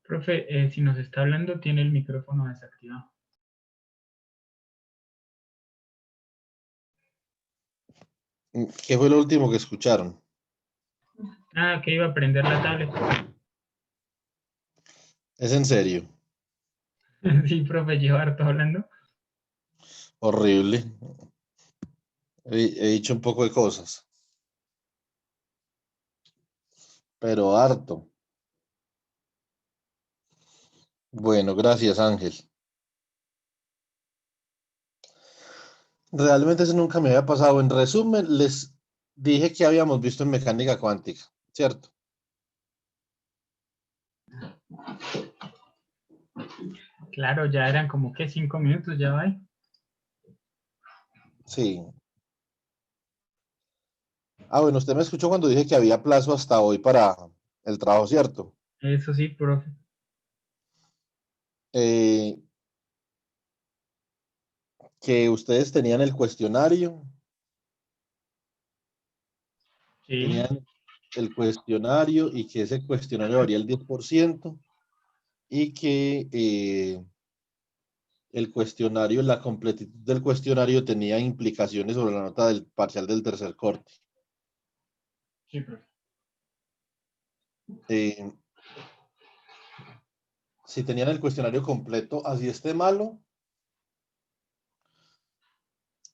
Profe, si nos está hablando, tiene el micrófono desactivado. ¿Qué fue lo último que escucharon? Ah, que iba a prender la tablet. ¿Es en serio? Sí, profe, llevo harto hablando. Horrible. He dicho un poco de cosas, pero harto. Bueno, gracias, Ángel. Realmente eso nunca me había pasado. En resumen, les dije que habíamos visto en mecánica cuántica, ¿cierto? Claro, ya eran como que 5 minutos, ya va. Sí. Ah, bueno, usted me escuchó cuando dije que había plazo hasta hoy para el trabajo, ¿cierto? Eso sí, profe. Eh, que ustedes tenían el cuestionario, Sí, tenían el cuestionario y que ese cuestionario varía el 10% y que el cuestionario, la completitud del cuestionario tenía implicaciones sobre la nota del parcial del tercer corte. sí, profe. Eh, si tenían el cuestionario completo, así esté malo,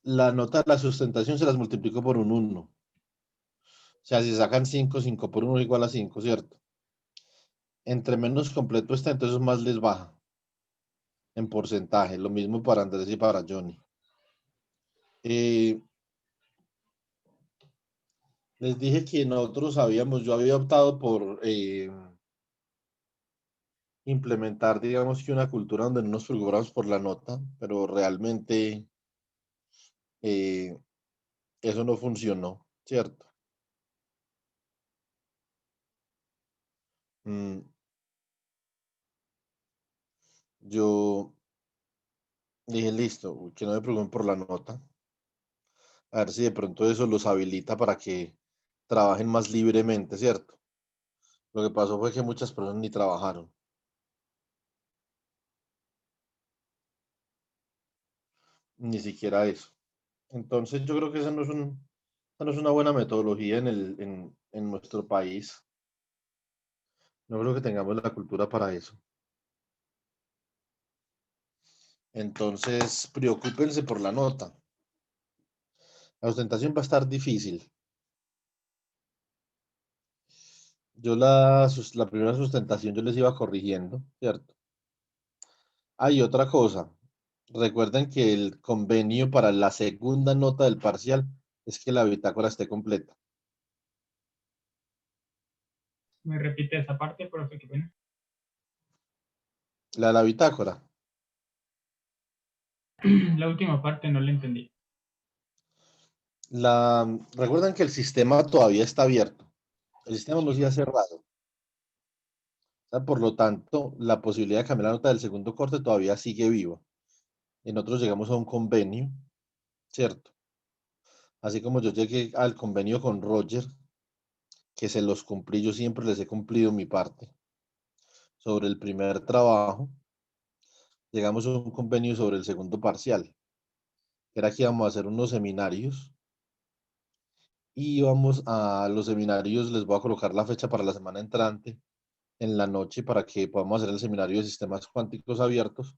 la nota de la sustentación se las multiplico por un 1. O sea, si sacan 5, 5 por 1 es igual a 5, ¿cierto? Entre menos completo está, entonces más les baja en porcentaje. Lo mismo para Andrés y para Johnny. Eh, les dije que nosotros yo había optado por implementar, digamos que una cultura donde no nos preocupamos por la nota, pero realmente eh, eso no funcionó, ¿cierto? Mm, yo dije, listo, que no me preocupen por la nota, a ver si de pronto eso los habilita para que trabajen más libremente, ¿cierto? Lo que pasó fue que muchas personas ni trabajaron, ni siquiera eso. Entonces yo creo que esa no es una buena metodología en nuestro país. No creo que tengamos la cultura para eso. Entonces, preocúpense por la nota. La ostentación va a estar difícil. La primera sustentación yo les iba corrigiendo, ¿cierto? Hay otra cosa. Recuerden que el convenio para la segunda nota del parcial es que la bitácora esté completa. ¿Me repite esa parte, profe? Qué pena. La bitácora. La última parte no la entendí. Recuerden que el sistema todavía está abierto. El sistema no Sí, se ha profe. cerrado. O sea, por lo tanto, la posibilidad de cambiar la nota del segundo corte todavía sigue viva. Y nosotros llegamos a un convenio, ¿cierto? Así como yo llegué al convenio con Roger, que se los cumplí, yo siempre les he cumplido mi parte. Sobre el primer trabajo, llegamos a un convenio sobre el segundo parcial, que era que íbamos a hacer unos seminarios y vamos a los seminarios, les voy a colocar la fecha para la semana entrante en la noche para que podamos hacer el seminario de sistemas cuánticos abiertos.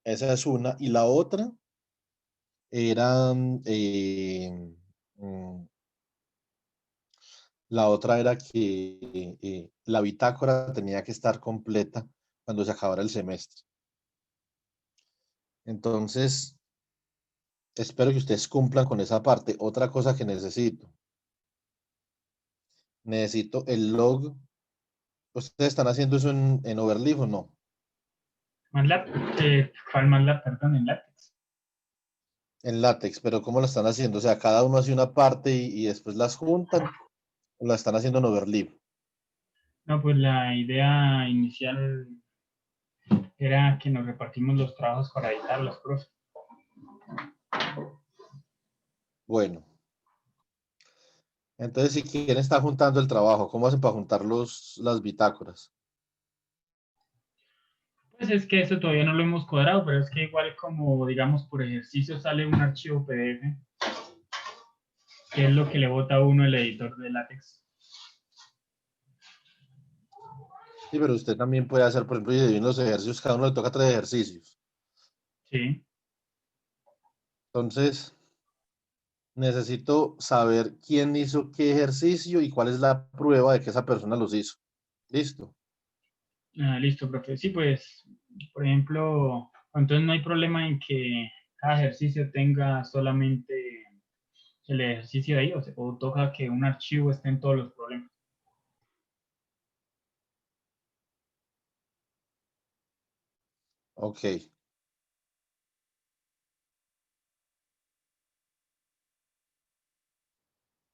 Esa es una. Y la otra era, mm, la otra era que la bitácora tenía que estar completa cuando se acabara el semestre. Entonces, espero que ustedes cumplan con esa parte. Otra cosa que necesito el log. ¿Ustedes están haciendo eso en Overleaf o no? MATLAB, ¿cuál MATLAB? Perdón, en látex. En látex, pero ¿cómo lo están haciendo? O sea, cada uno hace una parte y después las juntan o la están haciendo en Overleaf. No, pues la idea inicial era que nos repartimos los trabajos para editarlos, profe. Bueno, entonces si quién está juntando el trabajo, ¿cómo hacen para juntar las bitácoras? Pues es que eso todavía no lo hemos cuadrado, pero es que igual como, digamos, por ejercicio sale un archivo PDF, que es lo que le bota a uno el editor de látex. Sí, pero usted también puede hacer, por ejemplo, y divide los ejercicios, cada uno le toca 3 ejercicios. Sí. Entonces, necesito saber quién hizo qué ejercicio y cuál es la prueba de que esa persona los hizo. Listo. Ah, listo, profe. Sí, pues, por ejemplo, entonces no hay problema en que cada ejercicio tenga solamente el ejercicio de ahí, o toca que un archivo esté en todos los problemas. Ok.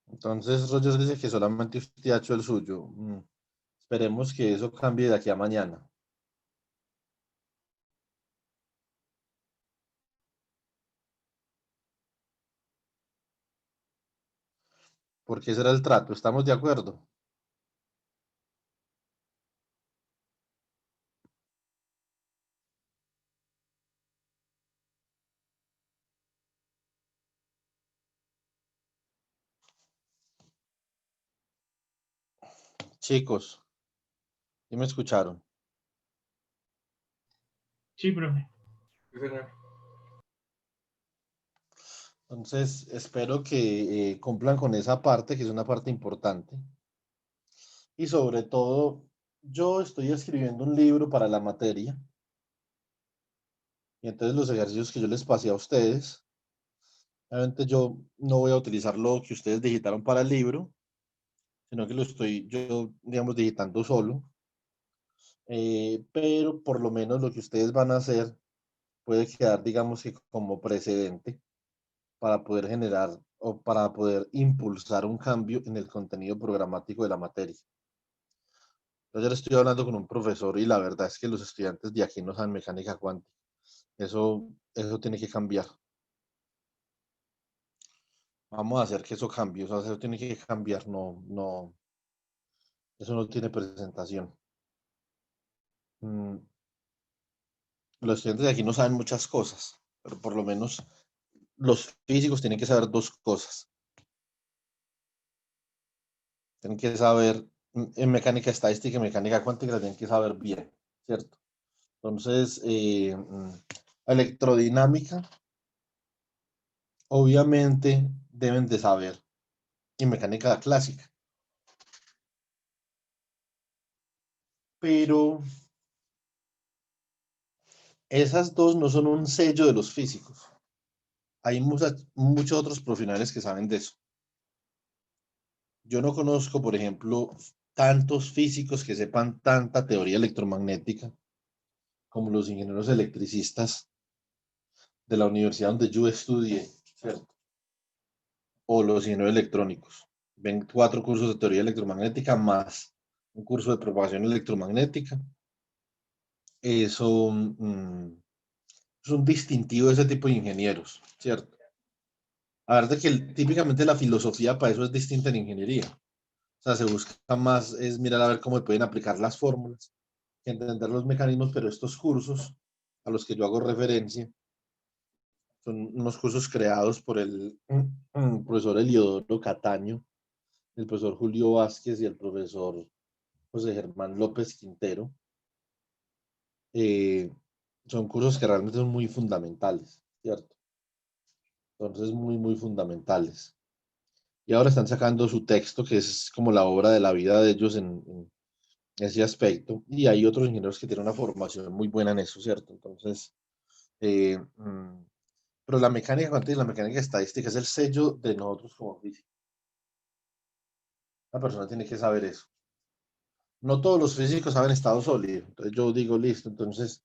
Entonces, Roger dice que solamente usted ha hecho el suyo. Esperemos que eso cambie de aquí a mañana. Porque ese era el trato. ¿Estamos de acuerdo? Chicos, ¿sí me escucharon? Sí, profe. Entonces, espero que cumplan con esa parte, que es una parte importante. Y sobre todo, yo estoy escribiendo un libro para la materia. Y entonces los ejercicios que yo les pasé a ustedes, obviamente yo no voy a utilizar lo que ustedes digitaron para el libro, sino que lo estoy yo, digamos, digitando solo. Pero por lo menos lo que ustedes van a hacer puede quedar, digamos que como precedente para poder generar o para poder impulsar un cambio en el contenido programático de la materia. Yo ayer estoy hablando con un profesor y la verdad es que los estudiantes de aquí no saben mecánica cuántica. Eso tiene que cambiar. Vamos a hacer que eso cambie. O sea, eso tiene que cambiar. Eso no tiene presentación. Mm, los estudiantes de aquí no saben muchas cosas, pero por lo menos los físicos tienen que saber 2 cosas. Tienen que saber en mecánica estadística y mecánica cuántica, la tienen que saber bien, ¿cierto? Entonces, electrodinámica, obviamente deben de saber y mecánica clásica, pero esas dos no son un sello de los físicos. Hay muchos otros profesionales que saben de eso. Yo no conozco, por ejemplo, tantos físicos que sepan tanta teoría electromagnética como los ingenieros electricistas de la universidad donde yo estudié, ¿cierto? O los ingenieros electrónicos. Ven 4 cursos de teoría electromagnética más un curso de propagación electromagnética. Eso es un distintivo de ese tipo de ingenieros, ¿cierto? A ver, de que típicamente la filosofía para eso es distinta en ingeniería. O sea, se busca más, es mirar a ver cómo pueden aplicar las fórmulas, entender los mecanismos, pero estos cursos a los que yo hago referencia son unos cursos creados por el profesor Eliodoro Cataño, el profesor Julio Vázquez y el profesor José Germán López Quintero. Eh, son cursos que realmente son muy fundamentales, ¿cierto? Entonces, muy fundamentales. Y ahora están sacando su texto, que es como la obra de la vida de ellos en ese aspecto. Y hay otros ingenieros que tienen una formación muy buena en eso, ¿cierto? Entonces, eh, mm, pero la mecánica cuántica y la mecánica estadística es el sello de nosotros como físicos. La persona tiene que saber eso. No todos los físicos saben estado sólido. Entonces yo digo, listo, entonces,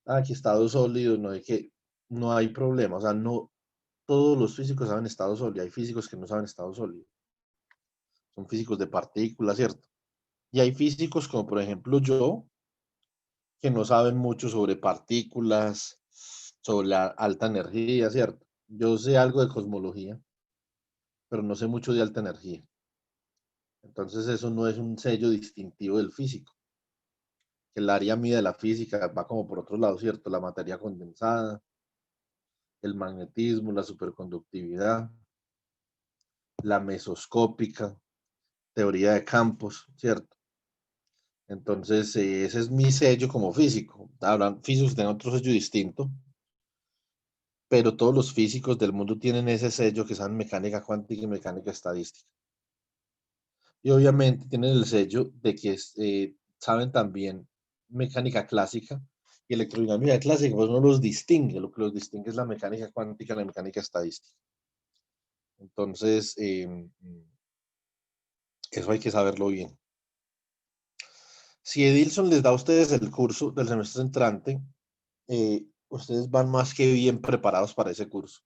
aquí estado sólido, no hay no hay problema. O sea, no todos los físicos saben estado sólido. Hay físicos que no saben estado sólido. Son físicos de partículas, ¿cierto? Y hay físicos como por ejemplo yo, que no saben mucho sobre partículas, sobre la alta energía, ¿cierto? Yo sé algo de cosmología, pero no sé mucho de alta energía. Entonces eso no es un sello distintivo del físico. que el área mía de la física va como por otro lado, ¿cierto? La materia condensada, el magnetismo, la superconductividad, la mesoscópica, teoría de campos, ¿cierto? Entonces, ese es mi sello como físico. Habrán físicos que tengan otro sello distinto, pero todos los físicos del mundo tienen ese sello que saben mecánica cuántica y mecánica estadística. Y obviamente tienen el sello de que saben también mecánica clásica y electrodinámica clásica, pues no los distingue, lo que los distingue es la mecánica cuántica y la mecánica estadística. Entonces, eso hay que saberlo bien. Si Edilson les da a ustedes el curso del semestre entrante, ustedes van más que bien preparados para ese curso.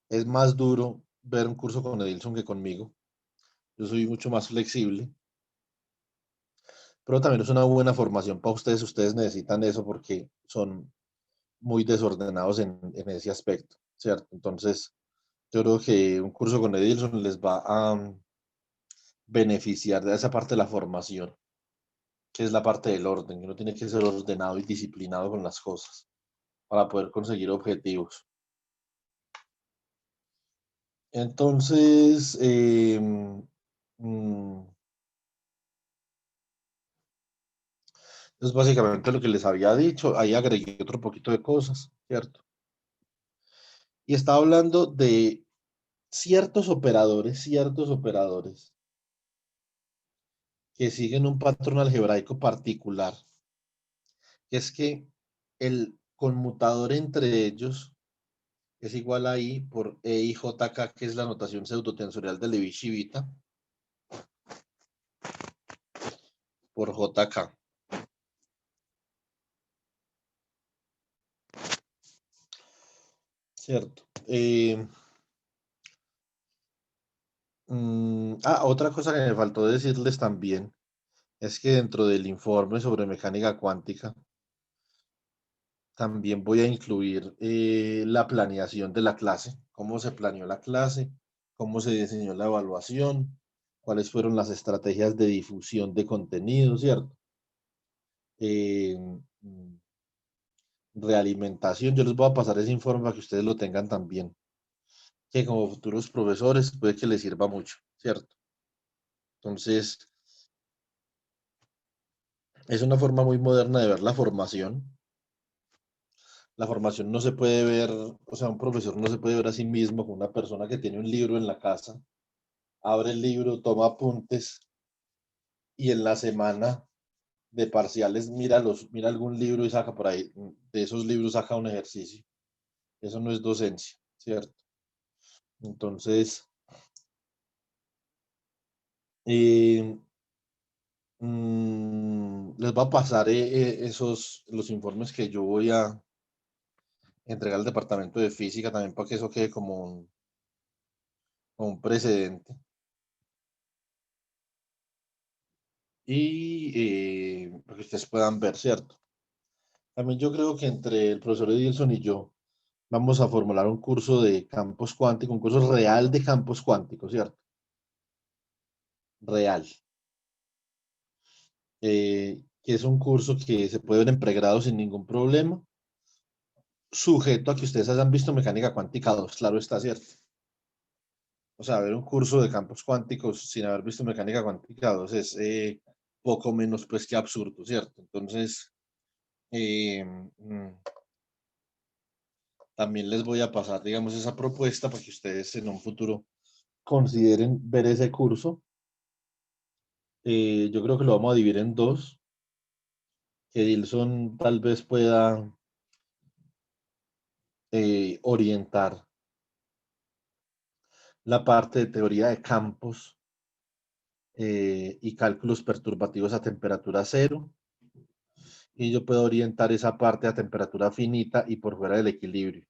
Es más duro ver un curso con Edilson que conmigo. Yo soy mucho más flexible, pero también es una buena formación para ustedes. Ustedes necesitan eso porque son muy desordenados en ese aspecto, ¿cierto? Entonces, yo creo que un curso con Edilson les va a beneficiar de esa parte de la formación, que es la parte del orden. Uno tiene que ser ordenado y disciplinado con las cosas para poder conseguir objetivos. Entonces, es básicamente lo que les había dicho. Ahí agregué otro poquito de cosas, ¿cierto? Y estaba hablando de ciertos operadores que siguen un patrón algebraico particular, que es que el conmutador entre ellos es igual a I por E y JK, que es la notación pseudotensorial de Levi-Civita, por JK. ¿Cierto? Otra cosa que me faltó decirles también es que dentro del informe sobre mecánica cuántica también voy a incluir la planeación de la clase, cómo se planeó la clase, cómo se diseñó la evaluación, cuáles fueron las estrategias de difusión de contenido, ¿cierto? Eh, mm, Realimentación, yo les voy a pasar ese informe para que ustedes lo tengan también, que como futuros profesores puede que les sirva mucho, ¿cierto? Entonces, es una forma muy moderna de ver la formación. La formación no se puede ver, o sea, un profesor no se puede ver a sí mismo como una persona que tiene un libro en la casa, abre el libro, toma apuntes y en la semana de parciales mira algún libro y saca por ahí, de esos libros saca un ejercicio. Eso no es docencia, ¿cierto? Entonces, eh, les va a pasar los informes que yo voy a entregar al departamento de física también para que eso quede como un precedente. Y para que ustedes puedan ver, ¿cierto? También yo creo que entre el profesor Edilson y yo vamos a formular un curso de campos cuánticos, un curso real de campos cuánticos, ¿cierto? Real. Que es un curso que se puede ver en pregrado sin ningún problema, sujeto a que ustedes hayan visto mecánica cuántica 2, claro está, ¿cierto? O sea, ver un curso de campos cuánticos sin haber visto mecánica cuántica 2 es poco menos pues que absurdo, ¿cierto? Entonces, eh, mm, también les voy a pasar, digamos, esa propuesta para que ustedes en un futuro consideren ver ese curso. Yo creo que lo vamos a dividir en dos, que Dilson tal vez pueda orientar la parte de teoría de campos y cálculos perturbativos a temperatura cero, y yo puedo orientar esa parte a temperatura finita y por fuera del equilibrio.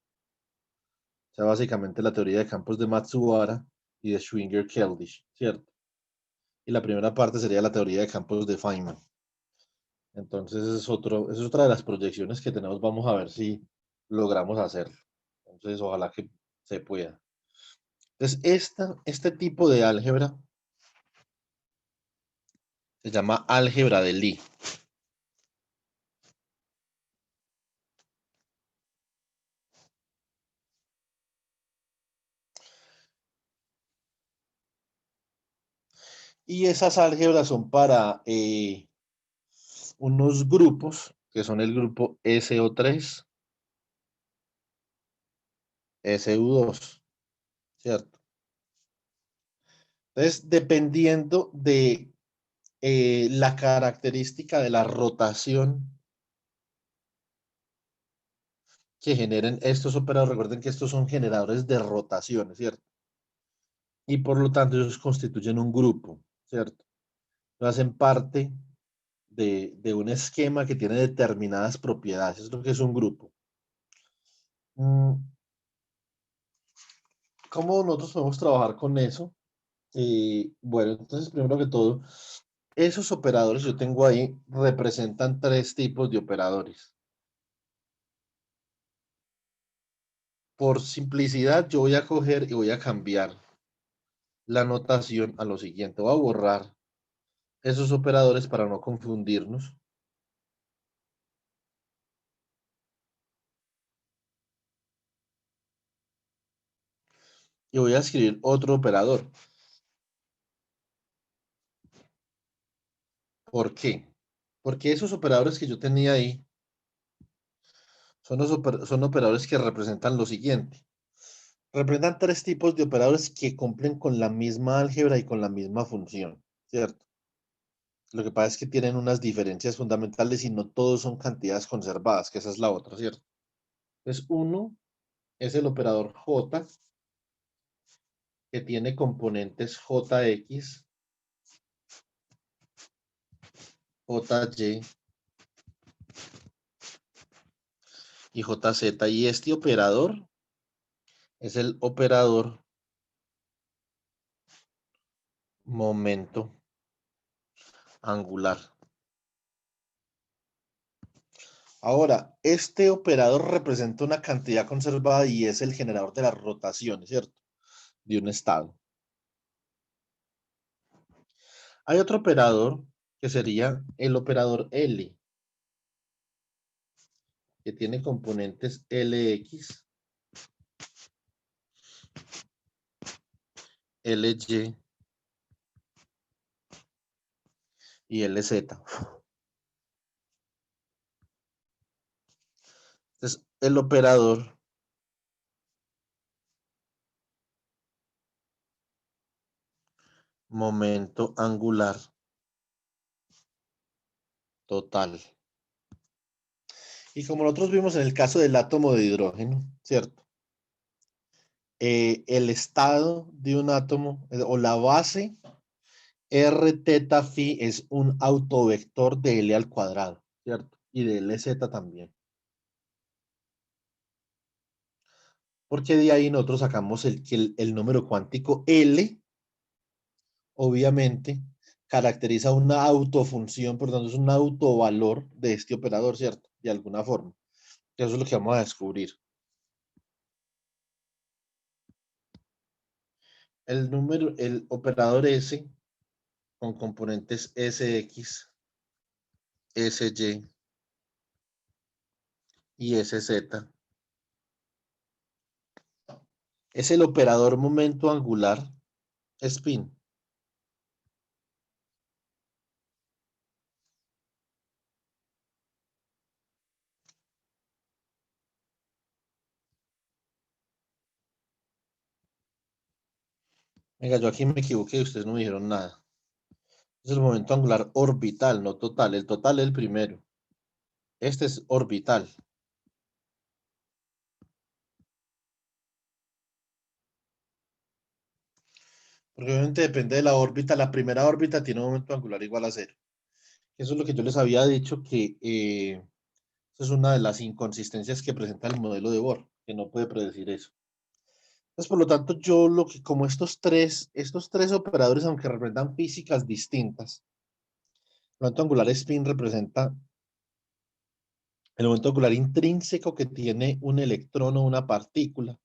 O sea, básicamente la teoría de campos de Matsubara y de Schwinger-Keldysh, ¿cierto? Y la primera parte sería la teoría de campos de Feynman. Entonces, es otra de las proyecciones que tenemos. Vamos a ver si logramos hacerlo. Entonces, ojalá que se pueda. Entonces, este tipo de álgebra Se llama álgebra de Lie. Y esas álgebras son para unos grupos, que son el grupo SO3, SU2, ¿cierto? Entonces, dependiendo de la característica de la rotación que generen estos operadores, recuerden que estos son generadores de rotación, ¿cierto? Y por lo tanto ellos constituyen un grupo, ¿cierto? Hacen parte de un esquema que tiene determinadas propiedades. Eso es lo que es un grupo. ¿Cómo nosotros podemos trabajar con eso? Bueno, entonces, primero que todo, esos operadores yo tengo ahí representan tres tipos de operadores. Por simplicidad, yo voy a coger y voy a cambiar la notación a lo siguiente. Voy a borrar esos operadores para no confundirnos. Y voy a escribir otro operador. ¿Por qué? Porque esos operadores que yo tenía ahí son operadores que representan lo siguiente. Representan tres tipos de operadores que cumplen con la misma álgebra y con la misma función, ¿cierto? Lo que pasa es que tienen unas diferencias fundamentales y no todos son cantidades conservadas, que esa es la otra, ¿cierto? Entonces, uno es el operador J, que tiene componentes JX, JY y JZ. Y este operador es el operador momento angular. Ahora, este operador representa una cantidad conservada y es el generador de las rotaciones, ¿cierto? De un estado. Hay otro operador que sería el operador L, que tiene componentes LX, LY y LZ. Entonces, el operador momento angular total. Y como nosotros vimos en el caso del átomo de hidrógeno, ¿cierto? El estado de un átomo o la base R teta phi es un autovector de L al cuadrado, ¿cierto? Y de LZ también. Porque de ahí nosotros sacamos el número cuántico L, obviamente, caracteriza una autofunción, por lo tanto es un autovalor de este operador, ¿cierto? De alguna forma. Eso es lo que vamos a descubrir. El operador S con componentes SX, SY y SZ es el operador momento angular spin. Venga, yo aquí me equivoqué y ustedes no me dijeron nada. Es el momento angular orbital, no total. El total es el primero. Este es orbital. Porque obviamente depende de la órbita. La primera órbita tiene un momento angular igual a cero. Eso es lo que yo les había dicho, que eso es una de las inconsistencias que presenta el modelo de Bohr, que no puede predecir eso. Entonces, por lo tanto, yo lo que, como estos tres operadores, aunque representan físicas distintas, el momento angular spin representa el momento angular intrínseco que tiene un electrón o una partícula,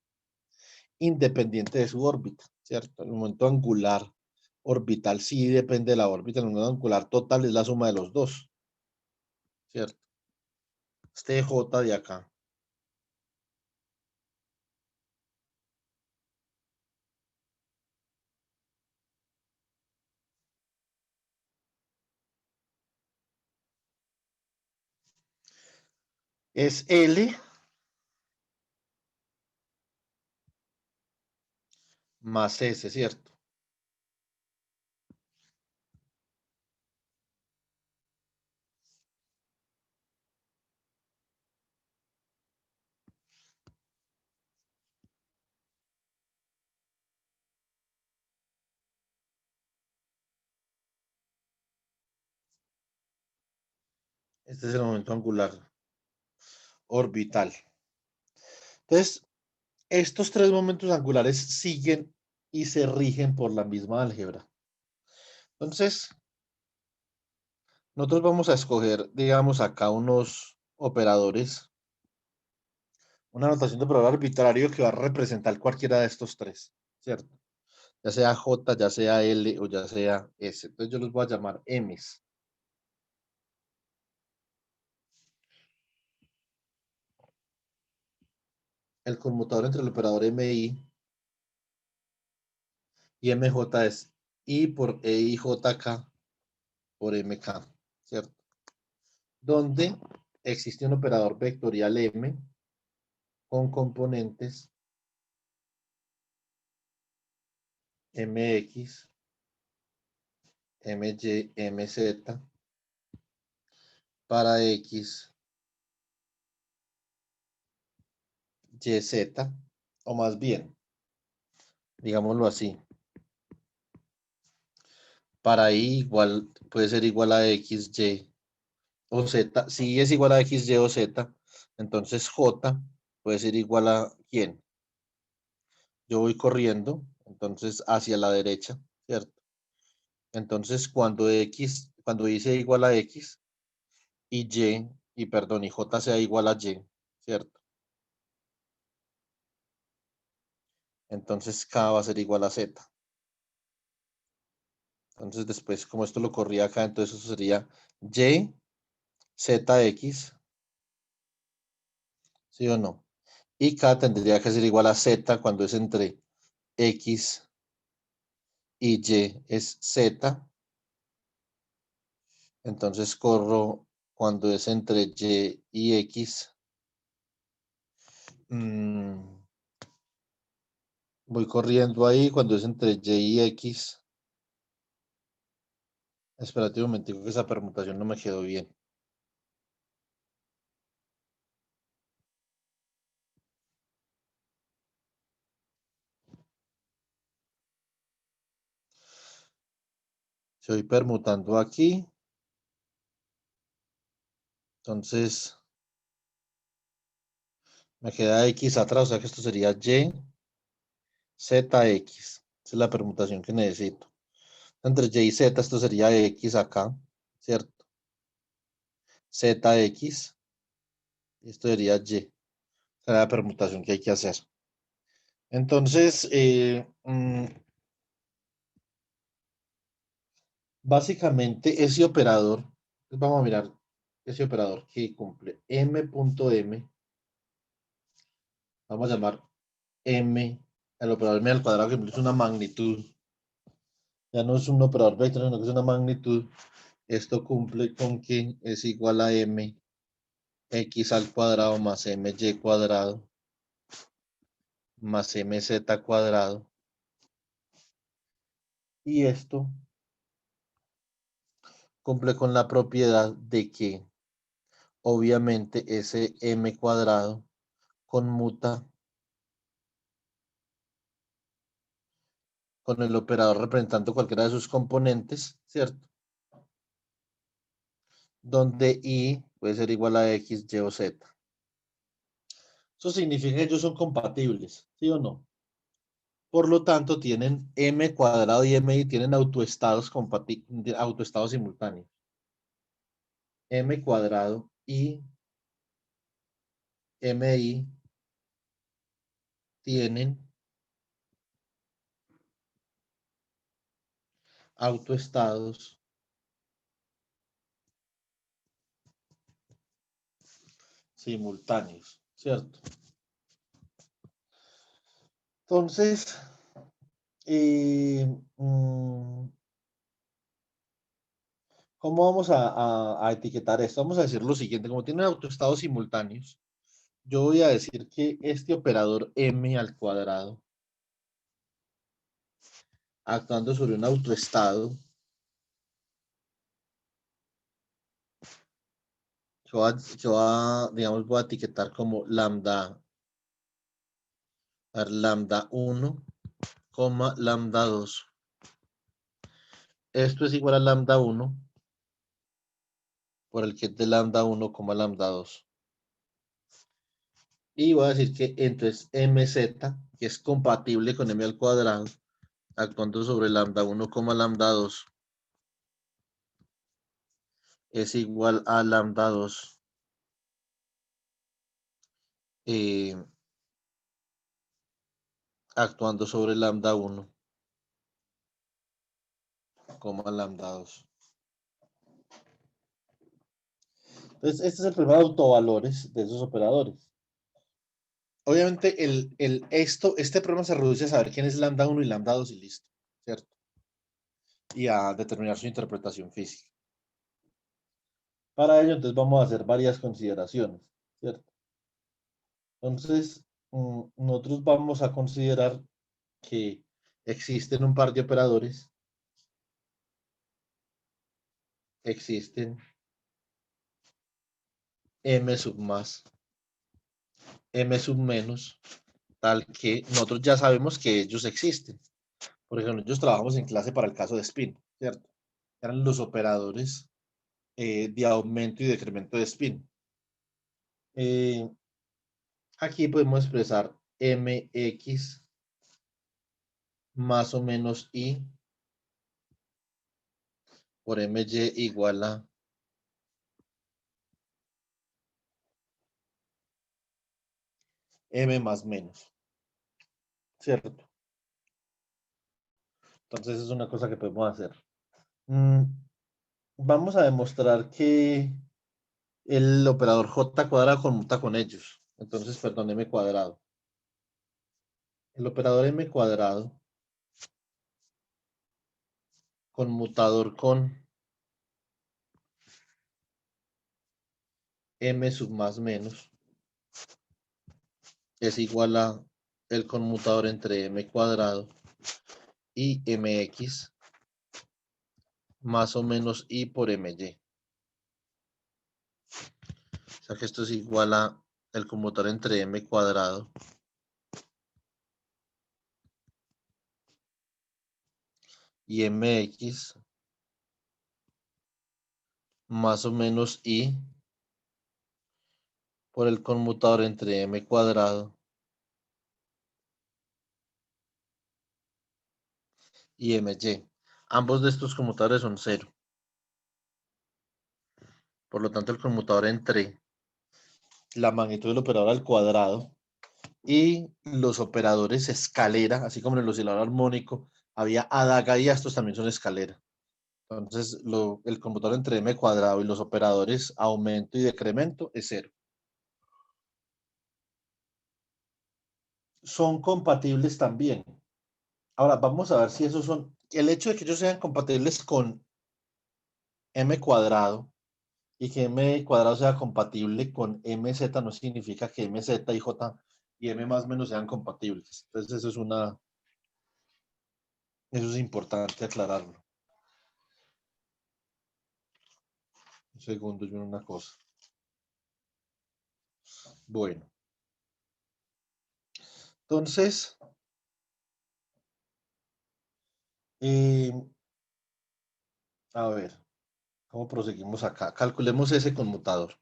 independiente de su órbita, ¿cierto? El momento angular orbital sí depende de la órbita. El ángulo angular total es la suma de los dos, ¿cierto? Este J de acá es L más S, ¿cierto? Este es el momento angular orbital. Entonces, estos tres momentos angulares siguen y se rigen por la misma álgebra. Entonces, nosotros vamos a escoger, digamos, acá unos operadores, una notación de operador arbitrario que va a representar cualquiera de estos tres, ¿cierto? Ya sea J, ya sea L o ya sea S. Entonces yo los voy a llamar M's. El conmutador entre el operador MI y MJ es I por EIJK por MK, ¿cierto? Donde existe un operador vectorial M con componentes MX, MY, MZ para X, YZ, o más bien, digámoslo así, para I igual, puede ser igual a X, Y o Z. Si es igual a X, Y o Z, entonces J puede ser igual a ¿quién? Yo voy corriendo, entonces hacia la derecha, ¿cierto? Entonces cuando Y sea igual a X y perdón, y J sea igual a Y, ¿cierto? Entonces K va a ser igual a Z. Entonces después, como esto lo corría acá, entonces eso sería Y, ZX, ¿sí o no? Y K tendría que ser igual a Z cuando es entre X y Y es Z. Entonces corro cuando es entre Y y X. Voy corriendo ahí cuando es entre Y y X. Espérate un momentico que esa permutación no me quedó bien. Estoy permutando aquí. Entonces me queda X atrás, o sea que esto sería Y, ZX. Esa es la permutación que necesito. Entre Y y Z, esto sería X acá, ¿cierto? ZX. Esto sería Y. Esa es la permutación que hay que hacer. Entonces, básicamente ese operador, pues vamos a mirar ese operador que cumple M.M, vamos a llamar M, el operador M al cuadrado que implica una magnitud, ya no es un operador vector, sino que es una magnitud. Esto cumple con que es igual a M X al cuadrado más MY cuadrado más MZ cuadrado. Y esto cumple con la propiedad de que obviamente ese M cuadrado conmuta con el operador representando cualquiera de sus componentes, ¿cierto? Donde I puede ser igual a X, Y o Z. Eso significa que ellos son compatibles, ¿sí o no? Por lo tanto, tienen M cuadrado y MI tienen autoestados simultáneos. M cuadrado y MI tienen autoestados simultáneos, ¿cierto? Entonces, ¿cómo vamos a etiquetar esto? Vamos a decir lo siguiente, como tiene autoestados simultáneos, yo voy a decir que este operador m al cuadrado, actuando sobre un autoestado, digamos, voy a etiquetar como lambda, lambda 1, lambda 2. Esto es igual a lambda 1 por el que es de lambda 1, lambda 2. Y voy a decir que entonces mz, que es compatible con m al cuadrado, actuando sobre lambda 1, lambda 2, es igual a lambda 2 actuando sobre lambda 1, lambda 2. Entonces, este es el primer autovalores de esos operadores. Obviamente, este problema se reduce a saber quién es lambda 1 y lambda 2 y listo, ¿cierto? Y a determinar su interpretación física. Para ello, entonces, vamos a hacer varias consideraciones, ¿cierto? Entonces, nosotros vamos a considerar que existen un par de operadores, existen m sub más, m sub menos, tal que nosotros ya sabemos que ellos existen. Por ejemplo, nosotros trabajamos en clase para el caso de spin, ¿cierto? Eran los operadores de aumento y decremento de spin. Aquí podemos expresar mx más o menos y por my igual a m más menos, ¿cierto? Entonces es una cosa que podemos hacer. Vamos a demostrar que el operador j cuadrado conmuta con ellos. Entonces, perdón, m cuadrado. El operador m cuadrado conmutador con m sub más menos es igual a el conmutador entre m cuadrado y mx más o menos y por my. O sea que esto es igual a el conmutador entre m cuadrado y mx más o menos y por el conmutador entre m cuadrado y my. Ambos de estos conmutadores son 0. Por lo tanto, el conmutador entre la magnitud del operador al cuadrado y los operadores escalera, así como en el oscilador armónico, había adaga y estos también son escalera. Entonces, el conmutador entre m cuadrado y los operadores aumento y decremento es 0. Son compatibles también. Ahora, vamos a ver si esos son... El hecho de que ellos sean compatibles con m cuadrado y que m cuadrado sea compatible con mz no significa que mz y j y m más menos sean compatibles. Entonces, eso es importante aclararlo. Un segundo, yo una cosa. Bueno. Entonces, a ver, ¿cómo proseguimos acá? Calculemos ese conmutador.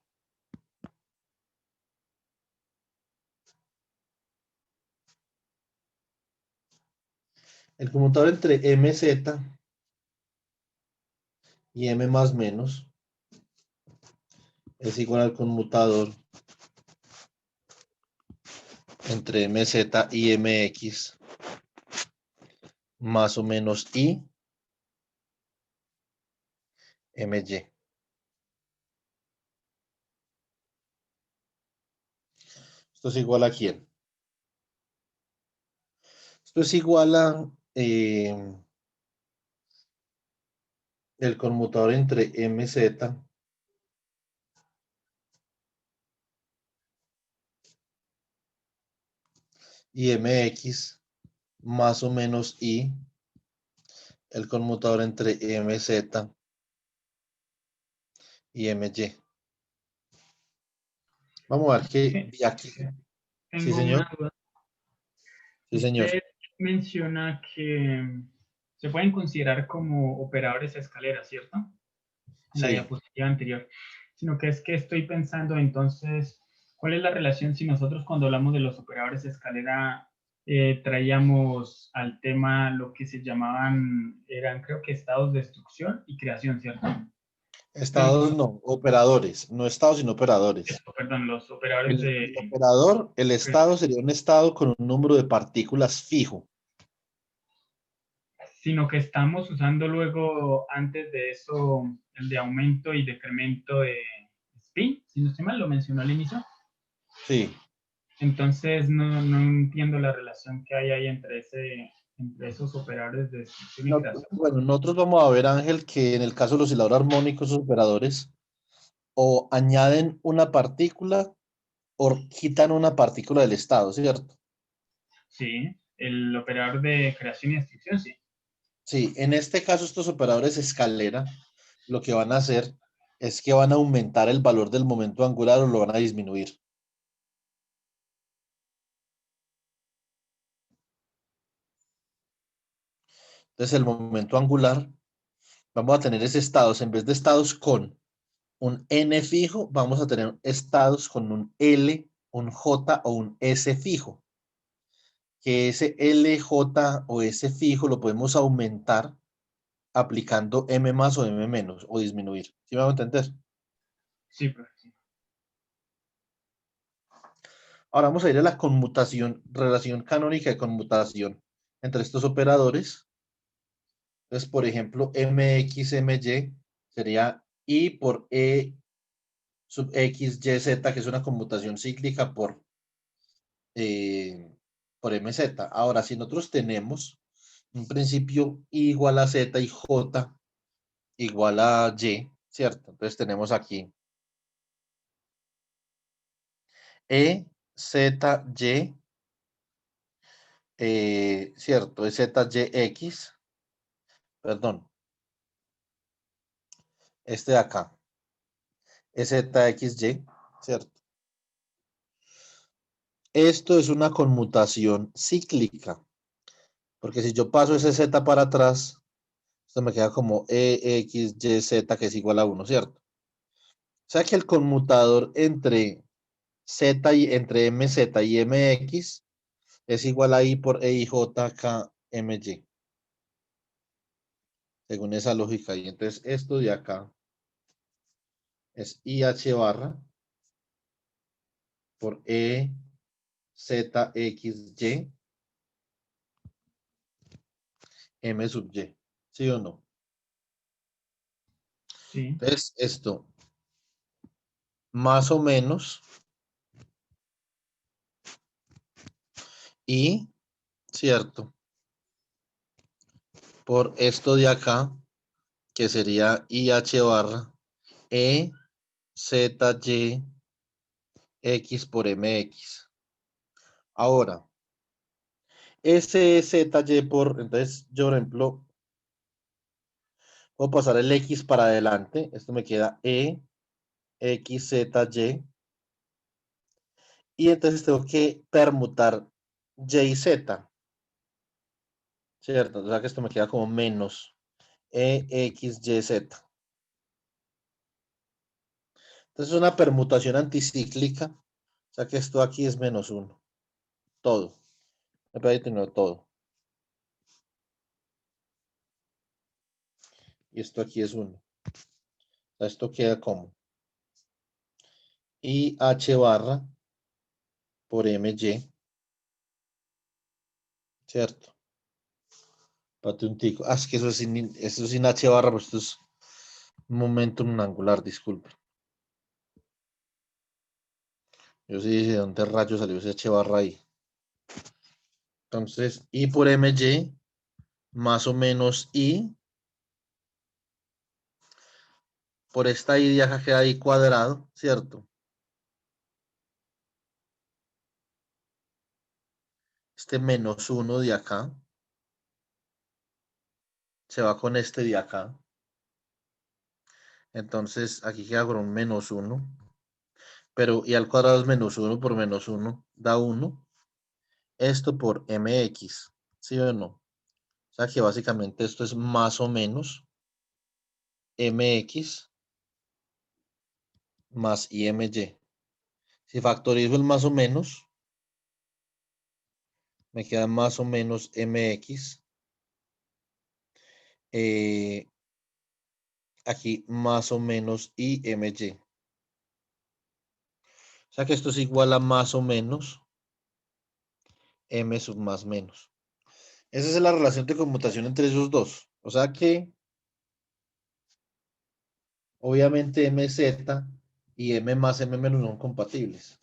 El conmutador entre mz y m más menos es igual al conmutador entre mz y mx más o menos y MY. ¿Esto es igual a quién? Esto es igual a el conmutador entre MZ y MX más o menos I, el conmutador entre MZ y MY. Vamos a ver qué Sí, vi aquí. Sí, tengo señor. una duda. Sí, señor. Usted menciona que se pueden considerar como operadores de escalera, ¿cierto? En la Sí. diapositiva anterior. Sino que es que estoy pensando entonces, ¿cuál es la relación si nosotros cuando hablamos de los operadores de escalera traíamos al tema lo que se llamaban, eran creo que estados de destrucción y creación, ¿cierto? Estados no, operadores. No estados, sino operadores. Perdón, los operadores de... El operador, el estado sería un estado con un número de partículas fijo. Sino que estamos usando luego, antes de eso, el de aumento y decremento de spin, si no estoy mal, lo mencionó al inicio. Sí. Entonces, no entiendo la relación que hay ahí entre esos operadores de destrucción y creación. Bueno, nosotros vamos a ver, Ángel, que en el caso del oscilador armónico, esos operadores o añaden una partícula o quitan una partícula del estado, ¿cierto? Sí, el operador de creación y destrucción, sí. Sí, en este caso estos operadores escalera lo que van a hacer es que van a aumentar el valor del momento angular o lo van a disminuir. Entonces el momento angular, vamos a tener ese estados, en vez de estados con un N fijo, vamos a tener estados con un L, un J o un S fijo. Que ese L, J o S fijo lo podemos aumentar aplicando M más o M menos o disminuir. ¿Sí me va a entender? Sí, profesor. Ahora vamos a ir a la conmutación, relación canónica de conmutación entre estos operadores. Entonces, por ejemplo, MX, MY sería I por E sub X, Y, Z, que es una conmutación cíclica eh, por MZ. Ahora, si nosotros tenemos un principio I igual a Z y J igual a Y, ¿cierto? Entonces tenemos aquí E, Z, Y, ¿cierto? Es Z, Y, X, perdón, este de acá, es Z, X, Y, ¿cierto? Esto es una conmutación cíclica, porque si yo paso ese Z para atrás, esto me queda como E, X, Y, Z, que es igual a 1, ¿cierto? O sea que el conmutador entre Z y entre MZ y MX es igual a I por E y J K M Y, según esa lógica. Y entonces esto de acá es IH barra por E Z X Y M sub Y. ¿Sí o no? Sí, Entonces esto más o menos y, ¿cierto? Por esto de acá, que sería IH barra E Z Y X por MX. Ahora, ese ZY por, entonces yo, por ejemplo, puedo pasar el X para adelante. Esto me queda E, X, Z, Y. Y entonces tengo que permutar Y y Z, ¿cierto? O sea que esto me queda como menos E, X, Y, Z. Entonces es una permutación anticíclica. O sea que esto aquí es menos 1. Todo. Me parece tener todo. Y esto aquí es 1. O sea, esto queda como IH barra por MY, ¿cierto? Pate un tico. Ah, es que eso es sin H barra, pues esto es Momentum angular, disculpe. Yo sí dije, ¿de dónde rayos salió ese H barra ahí? Entonces, I por MY más o menos I por esta I de acá queda I cuadrado, ¿cierto? Este menos 1 de acá se va con este de acá. Entonces, aquí queda con un menos 1. Pero I al cuadrado es menos 1 por menos 1 da 1. Esto por MX, ¿sí o no? O sea que básicamente esto es más o menos MX más IMY. Si factorizo el más o menos, me queda más o menos MX. Aquí más o menos IMY. O sea que esto es igual a más o menos M sub más menos. Esa es la relación de conmutación entre esos dos. O sea que obviamente MZ y M más M menos son compatibles.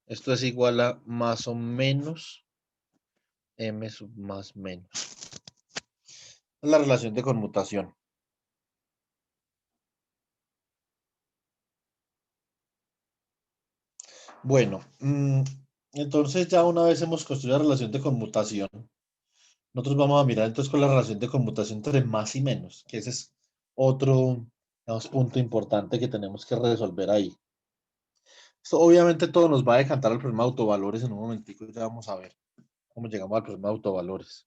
Esto es igual a más o menos M sub más menos. Es la relación de conmutación. Bueno, entonces ya una vez hemos construido la relación de conmutación, nosotros vamos a mirar entonces con la relación de conmutación entre más y menos, que ese es otro, digamos, punto importante que tenemos que resolver ahí. Esto obviamente todo nos va a decantar al problema de autovalores en un momentico, ya vamos a ver cómo llegamos al problema de autovalores.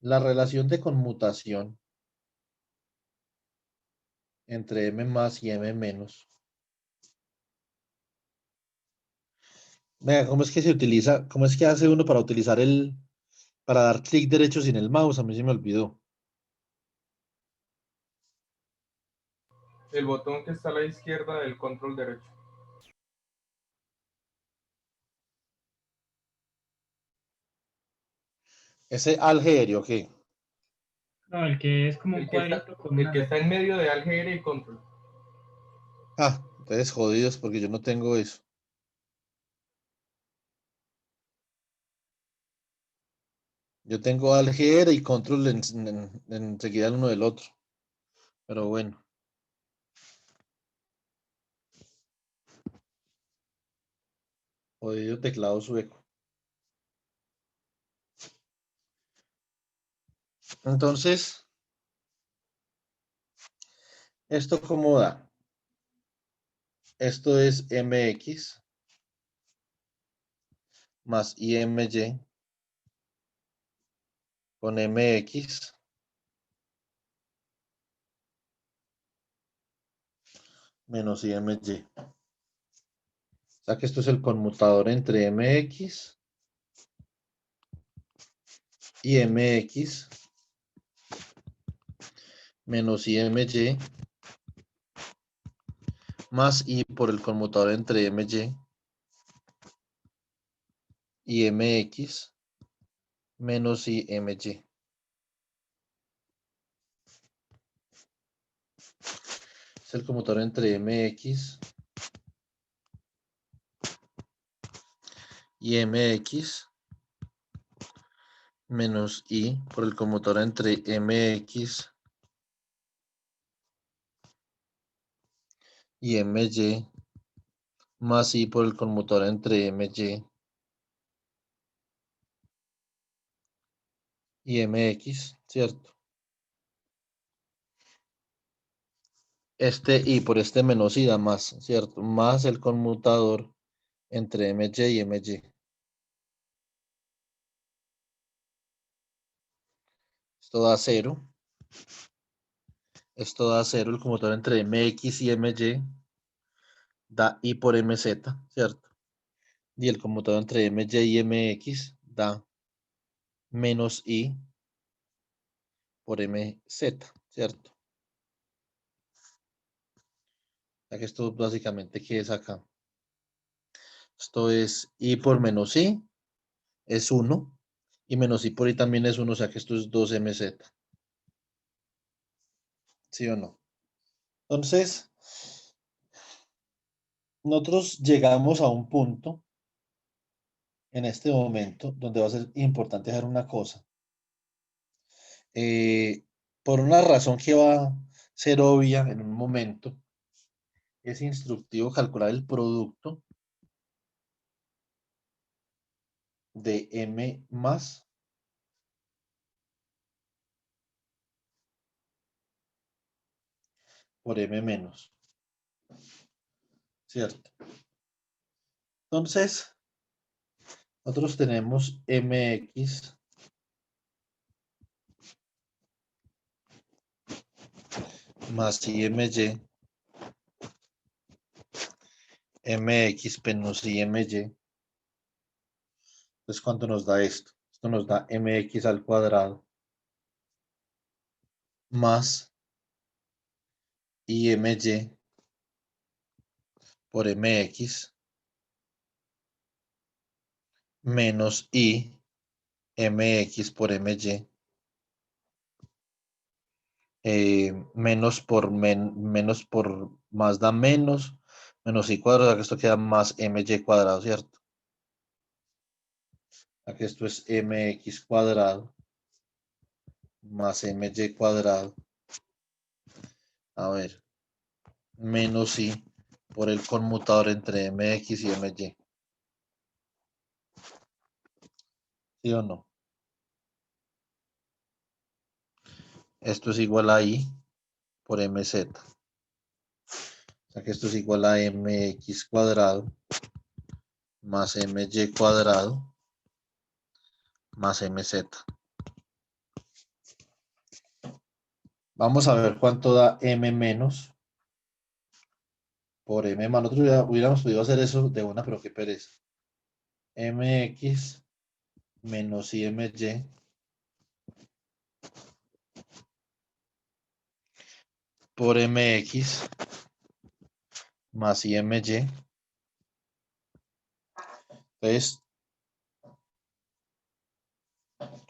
La relación de conmutación entre M más y M menos. Venga, ¿cómo es que se utiliza? ¿Cómo es que hace uno para utilizar para dar clic derecho sin el mouse? A mí se me olvidó. El botón que está a la izquierda del control derecho. Ese algerio, ¿qué? No, el que es como un cuadrito con El una que está Z. en medio de álgebra y control. Ah, ustedes jodidos porque yo no tengo eso. Yo tengo álgebra y control enseguida el uno del otro. Pero bueno. Jodido teclado sueco. Entonces, ¿esto cómo da? Esto es MX más IMY con MX menos IMY. O sea que esto es el conmutador entre MX y MX menos IMY más I por el conmutador entre MY y MX menos IMY. Es el conmutador entre MX y MX menos I por el conmutador entre MX y MY más I por el conmutador entre MY y MX, ¿cierto? Este I por este menos I da más, ¿cierto? Más el conmutador entre MY y MY. Esto da 0. Esto da 0. El conmutador entre MX y MY da I por MZ, ¿cierto? Y el conmutador entre MY y MX da menos I por MZ, ¿cierto? O sea que esto básicamente, ¿qué es acá? Esto es I por menos I, es 1. Y menos I por I también es 1, o sea que esto es 2mz. ¿Sí o no? Entonces, nosotros llegamos a un punto en este momento donde va a ser importante hacer una cosa. Por una razón que va a ser obvia en un momento, es instructivo calcular el producto de M más por M menos, ¿cierto? Entonces, nosotros tenemos MX más IMY, MX menos IMY. Entonces, ¿cuánto nos da esto? Esto nos da MX al cuadrado más IMY por MX menos I MX por MY. Menos por más da menos I cuadrado, o sea que esto queda más MY cuadrado, ¿cierto? Aquí esto es MX cuadrado más MY cuadrado. A ver, menos I por el conmutador entre MX y MY. ¿Sí o no? Esto es igual a I por MZ. O sea que esto es igual a MX cuadrado más MY cuadrado más MZ. Vamos a ver cuánto da M menos por M más. Nosotros ya hubiéramos podido hacer eso de una, pero qué pereza. MX menos IMY por MX más IMY. Entonces,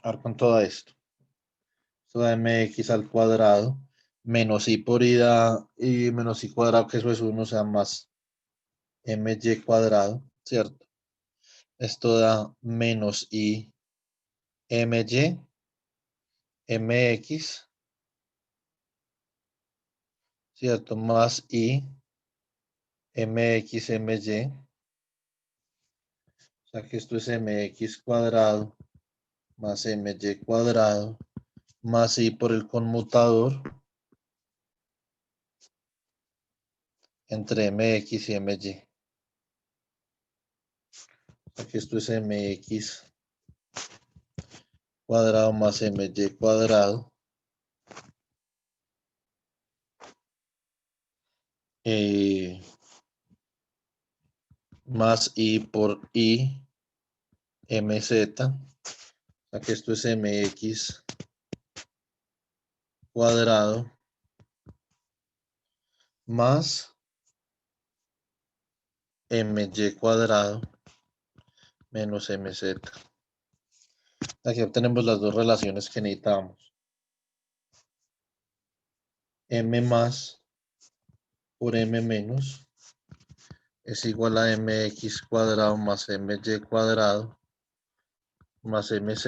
a ver cuánto da esto. Esto da MX al cuadrado menos I por I da y menos I cuadrado, que eso es 1, o sea, más MY cuadrado, ¿cierto? Esto da menos I MY MX, ¿cierto? Más I MX MY. O sea que esto es MX cuadrado más MY cuadrado más I por el conmutador entre MX y MY. O sea que esto es MX cuadrado más MY cuadrado más I por I MZ. O sea que esto es MX cuadrado más MY cuadrado menos MZ. Aquí obtenemos las dos relaciones que necesitamos. M más por M menos es igual a MX cuadrado más MY cuadrado más MZ.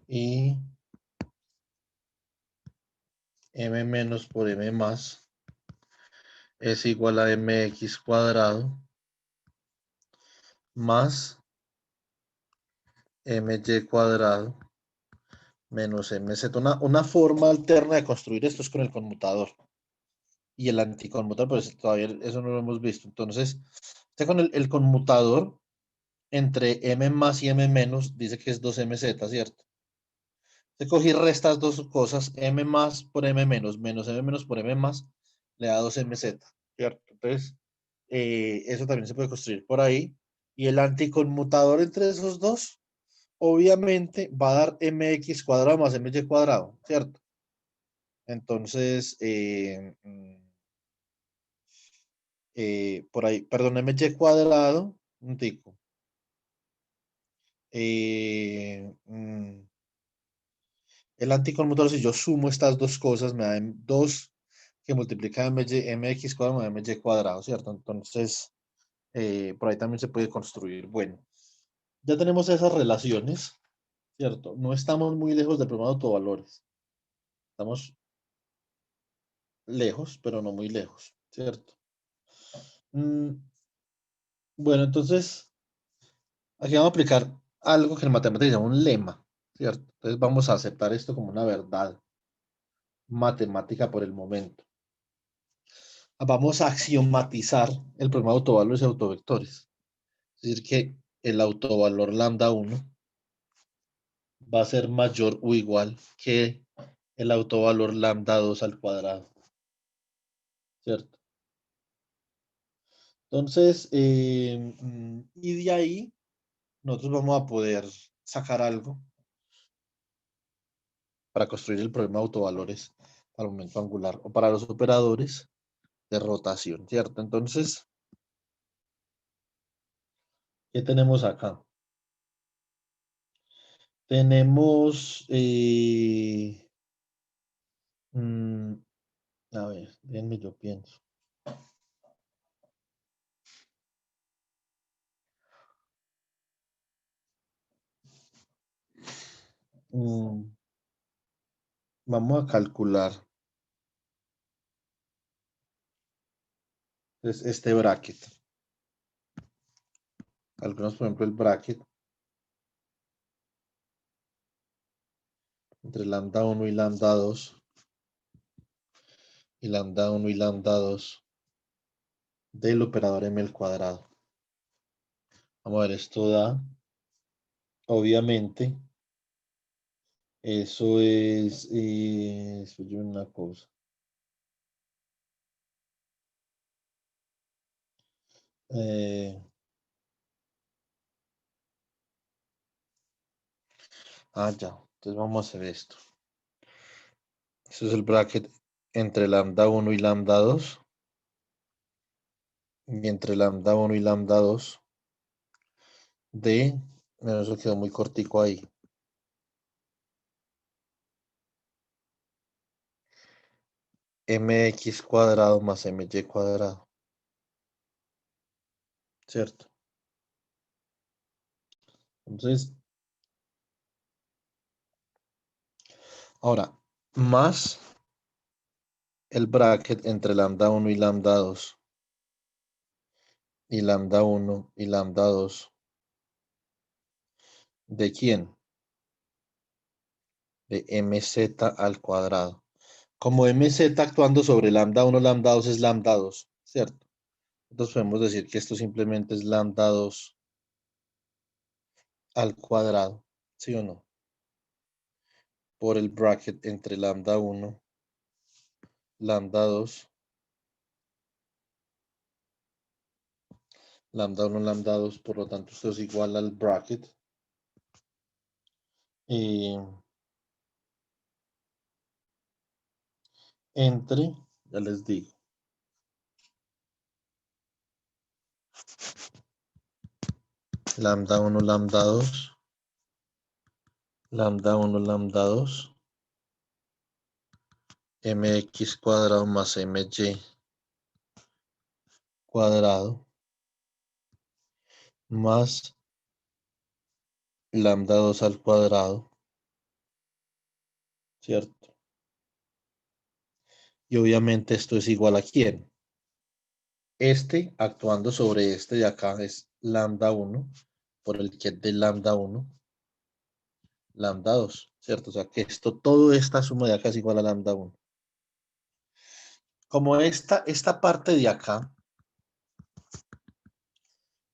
Y M menos por M más es igual a MX cuadrado más MY cuadrado menos MZ. Una forma alterna de construir esto es con el conmutador y el anticonmutador, pues todavía eso no lo hemos visto. Entonces, usted con el conmutador entre M más y M menos dice que es 2MZ, ¿cierto? Usted cogí restas dos cosas, M más por M menos M menos por M más, le da 2MZ, ¿cierto? Entonces, eso también se puede construir por ahí. Y el anticonmutador entre esos dos, obviamente, va a dar MX cuadrado más MY cuadrado, ¿cierto? Entonces, por ahí, perdón, MY cuadrado, un tico. el anticonmutador, si yo sumo estas dos cosas, me da 2 que multiplica mx cuadrado, me da my cuadrado, ¿cierto? Entonces, por ahí también se puede construir. Bueno, ya tenemos esas relaciones, ¿cierto? No estamos muy lejos del problema de autovalores. Estamos lejos, pero no muy lejos, ¿cierto? Bueno, entonces, aquí vamos a aplicar algo que en matemáticas se llama un lema, ¿cierto? Entonces vamos a aceptar esto como una verdad matemática por el momento. Vamos a axiomatizar el problema de autovalores y autovectores. Es decir, que el autovalor lambda 1 va a ser mayor o igual que el autovalor lambda 2 al cuadrado, ¿cierto? Entonces, y de ahí nosotros vamos a poder sacar algo para construir el problema de autovalores para el momento angular o para los operadores de rotación, ¿cierto? Entonces, ¿qué tenemos acá? Tenemos, a ver, déjenme yo pienso. Vamos a calcular este bracket. Calculamos, por ejemplo, el bracket entre lambda 1 y lambda 2. Y lambda 1 y lambda 2 del operador m al cuadrado. Vamos a ver, esto da, obviamente, eso es, una cosa. Ya, entonces vamos a hacer esto. Este es el bracket entre lambda 1 y lambda 2. Y entre lambda 1 y lambda 2 de, bueno, eso quedó muy cortico ahí. Mx cuadrado más my cuadrado. ¿Cierto? Entonces, ahora, más el bracket entre lambda 1 y lambda 2. Y lambda 1 y lambda 2. ¿De quién? De mz al cuadrado. Como mz actuando sobre lambda 1, lambda 2 es lambda 2, ¿cierto? Entonces podemos decir que esto simplemente es lambda 2 al cuadrado, ¿sí o no? Por el bracket entre lambda 1, lambda 2, lambda 1, lambda 2, por lo tanto esto es igual al bracket. Entre, ya les digo, lambda 1, lambda 2, lambda 1, lambda 2, mx cuadrado más my cuadrado más lambda 2 al cuadrado, ¿cierto? Y obviamente esto es igual a ¿quién? Este actuando sobre este de acá es lambda 1 por el que de lambda 1, lambda 2, ¿cierto? O sea que toda esta suma de acá es igual a lambda 1. Como esta parte de acá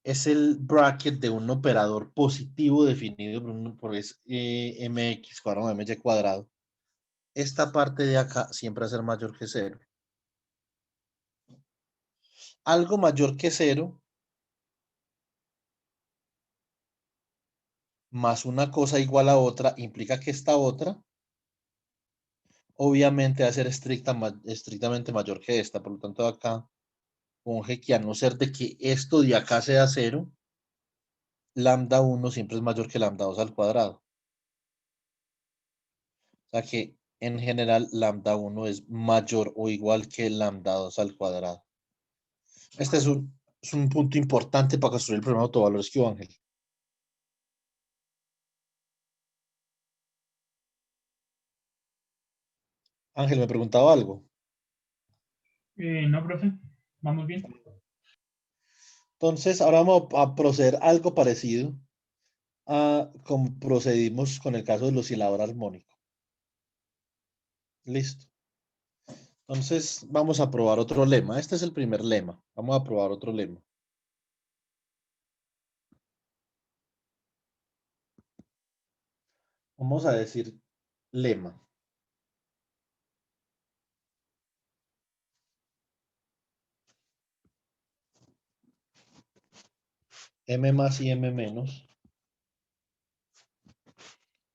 es el bracket de un operador positivo definido por mx cuadrado más my cuadrado. Esta parte de acá siempre va a ser mayor que 0. Algo mayor que 0 más una cosa igual a otra implica que esta otra obviamente va a ser estrictamente mayor que esta. Por lo tanto, acá pongo que a no ser de que esto de acá sea 0, lambda 1 siempre es mayor que lambda 2 al cuadrado. O sea que en general lambda 1 es mayor o igual que lambda 2 al cuadrado. Este es un punto importante para construir el problema de autovalores que hubo, Ángel. Ángel, me preguntaba algo. No, profe, vamos bien. Entonces, ahora vamos a proceder algo parecido a como procedimos con el caso del oscilador armónico. Listo. Entonces, vamos a probar otro lema. Este es el primer lema. Vamos a probar otro lema. Vamos a decir lema. M más y M menos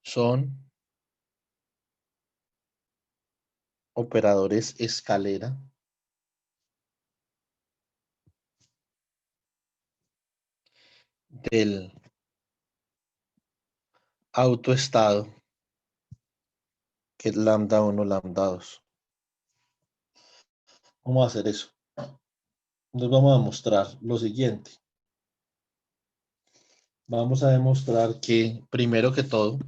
son operadores escalera del autoestado, que es lambda 1, lambda 2. Vamos a hacer eso. Nos vamos a mostrar lo siguiente. Vamos a demostrar que, primero que todo,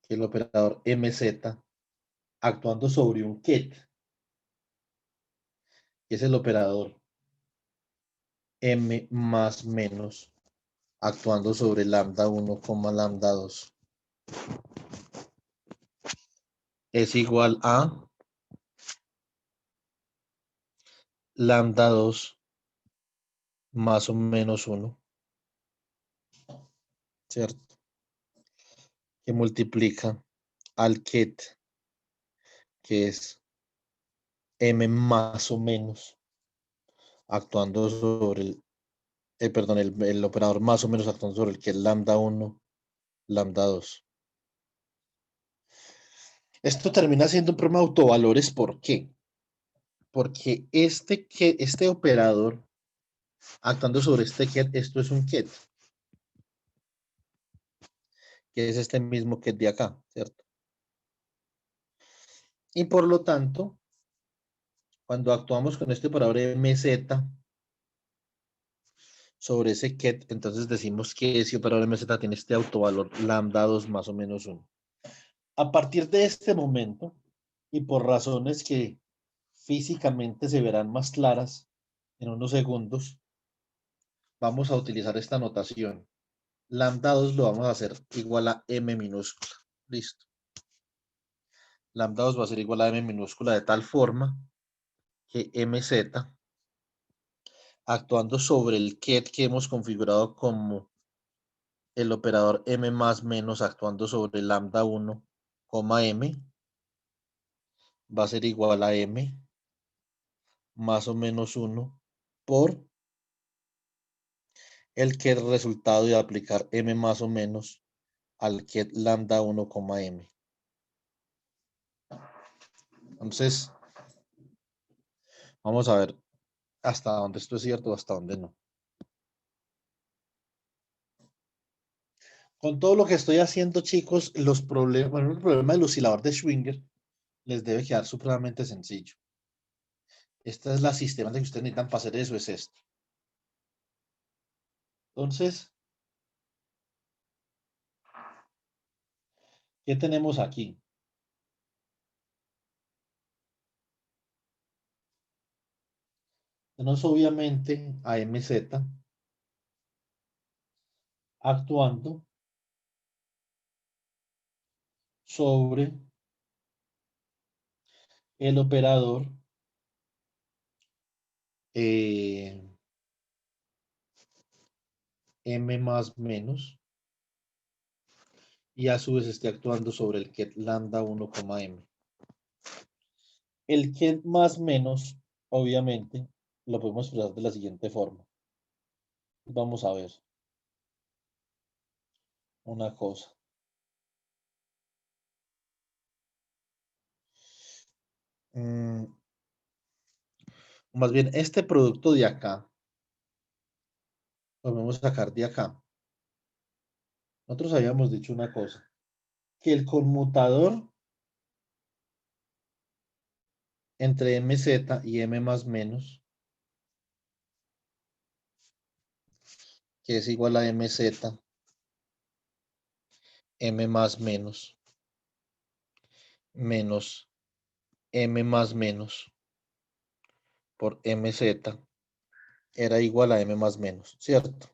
que el operador MZ actuando sobre un ket, que es el operador M más menos, actuando sobre lambda 1, lambda 2, es igual a lambda 2 más o menos 1, ¿cierto? Que multiplica al ket, que es M más o menos, actuando sobre el operador más o menos actuando sobre el que es lambda 1, lambda 2. Esto termina siendo un problema de autovalores. ¿Por qué? Porque este operador actuando sobre este ket, esto es un ket, que es este mismo ket de acá, ¿cierto? Y por lo tanto, cuando actuamos con este operador MZ sobre ese ket, entonces decimos que ese operador MZ tiene este autovalor lambda 2 más o menos 1. A partir de este momento, y por razones que físicamente se verán más claras en unos segundos, vamos a utilizar esta notación. Lambda 2 lo vamos a hacer igual a M minúscula. Listo. Lambda 2 va a ser igual a M minúscula de tal forma que MZ, actuando sobre el ket que hemos configurado como el operador M más menos actuando sobre lambda 1, M, va a ser igual a M más o menos 1 por el ket resultado de aplicar M más o menos al ket lambda 1, M. Entonces, vamos a ver hasta dónde esto es cierto o hasta dónde no. Con todo lo que estoy haciendo, chicos, el problema del oscilador de Schwinger les debe quedar supremamente sencillo. Esta es la sistemática que ustedes necesitan para hacer eso, es esto. Entonces, ¿qué tenemos aquí? Tenemos obviamente a MZ actuando sobre el operador M más menos y a su vez esté actuando sobre el ket lambda 1, M. El ket más menos, obviamente, lo podemos expresar de la siguiente forma. Vamos a ver una cosa. Más bien, este producto de acá Vamos a sacar de acá. Nosotros habíamos dicho una cosa, que el conmutador entre MZ y M más menos, que es igual a MZ, M más menos M más menos por MZ, era igual a M más menos, ¿cierto?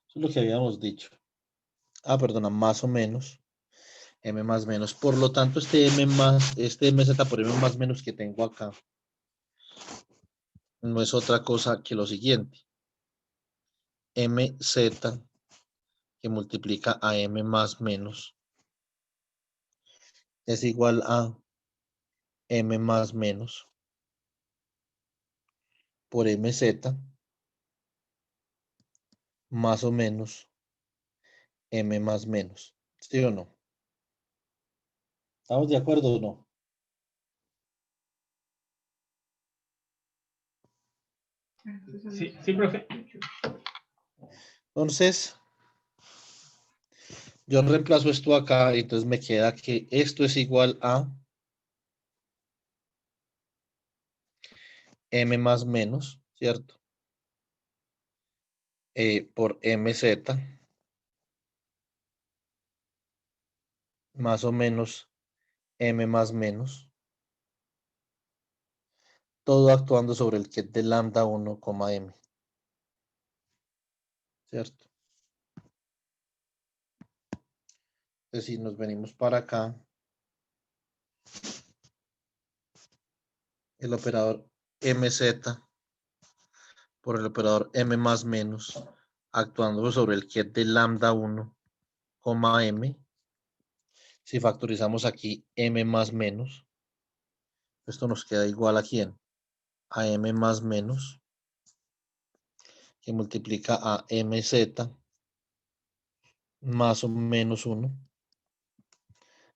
Eso es lo que habíamos dicho. Perdona, más o menos M más menos. Por lo tanto, este MZ por M más menos que tengo acá no es otra cosa que lo siguiente. MZ que multiplica a M más menos es igual a M más menos por MZ más o menos M más menos. ¿Sí o no? ¿Estamos de acuerdo o no? Sí, sí, profe. Entonces, yo reemplazo esto acá y entonces me queda que esto es igual a M más menos, ¿cierto? Por MZ más o menos M más menos. Todo actuando sobre el ket de lambda 1, M. ¿Cierto? Entonces, si nos venimos para acá, el operador MZ por el operador M más menos, actuando sobre el ket de lambda 1, M. Si factorizamos aquí M más menos, esto nos queda igual a ¿quién? A M más menos, que multiplica a MZ más o menos 1,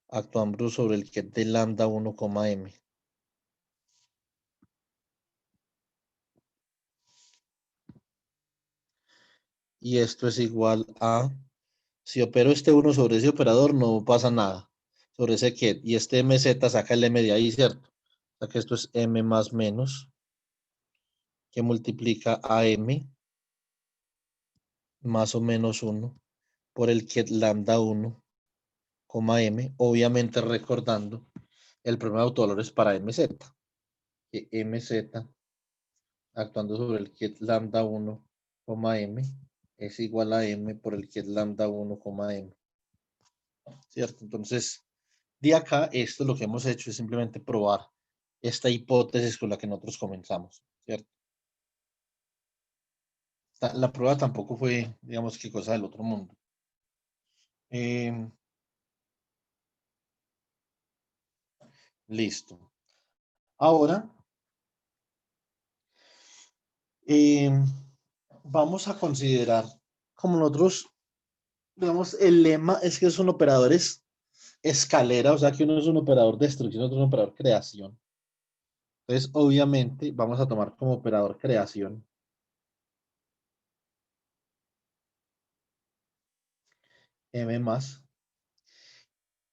actuando sobre el ket de lambda 1, M. Y esto es igual a, si opero este 1 sobre ese operador, no pasa nada sobre ese ket. Y este MZ saca el M de ahí, ¿cierto? O sea que esto es M más menos, que multiplica a M más o menos 1 por el ket lambda 1, M, obviamente recordando el problema de autovalores para MZ, que MZ actuando sobre el ket lambda 1, M es igual a M por el ket lambda 1, M. ¿Cierto? Entonces, de acá, esto lo que hemos hecho es simplemente probar esta hipótesis con la que nosotros comenzamos, ¿cierto? La prueba tampoco fue, digamos, que cosa del otro mundo. Listo. Ahora, vamos a considerar como nosotros, digamos, el lema es que son operadores escalera, o sea que uno es un operador de destrucción, otro es un operador creación. Entonces, obviamente, vamos a tomar como operador creación M más.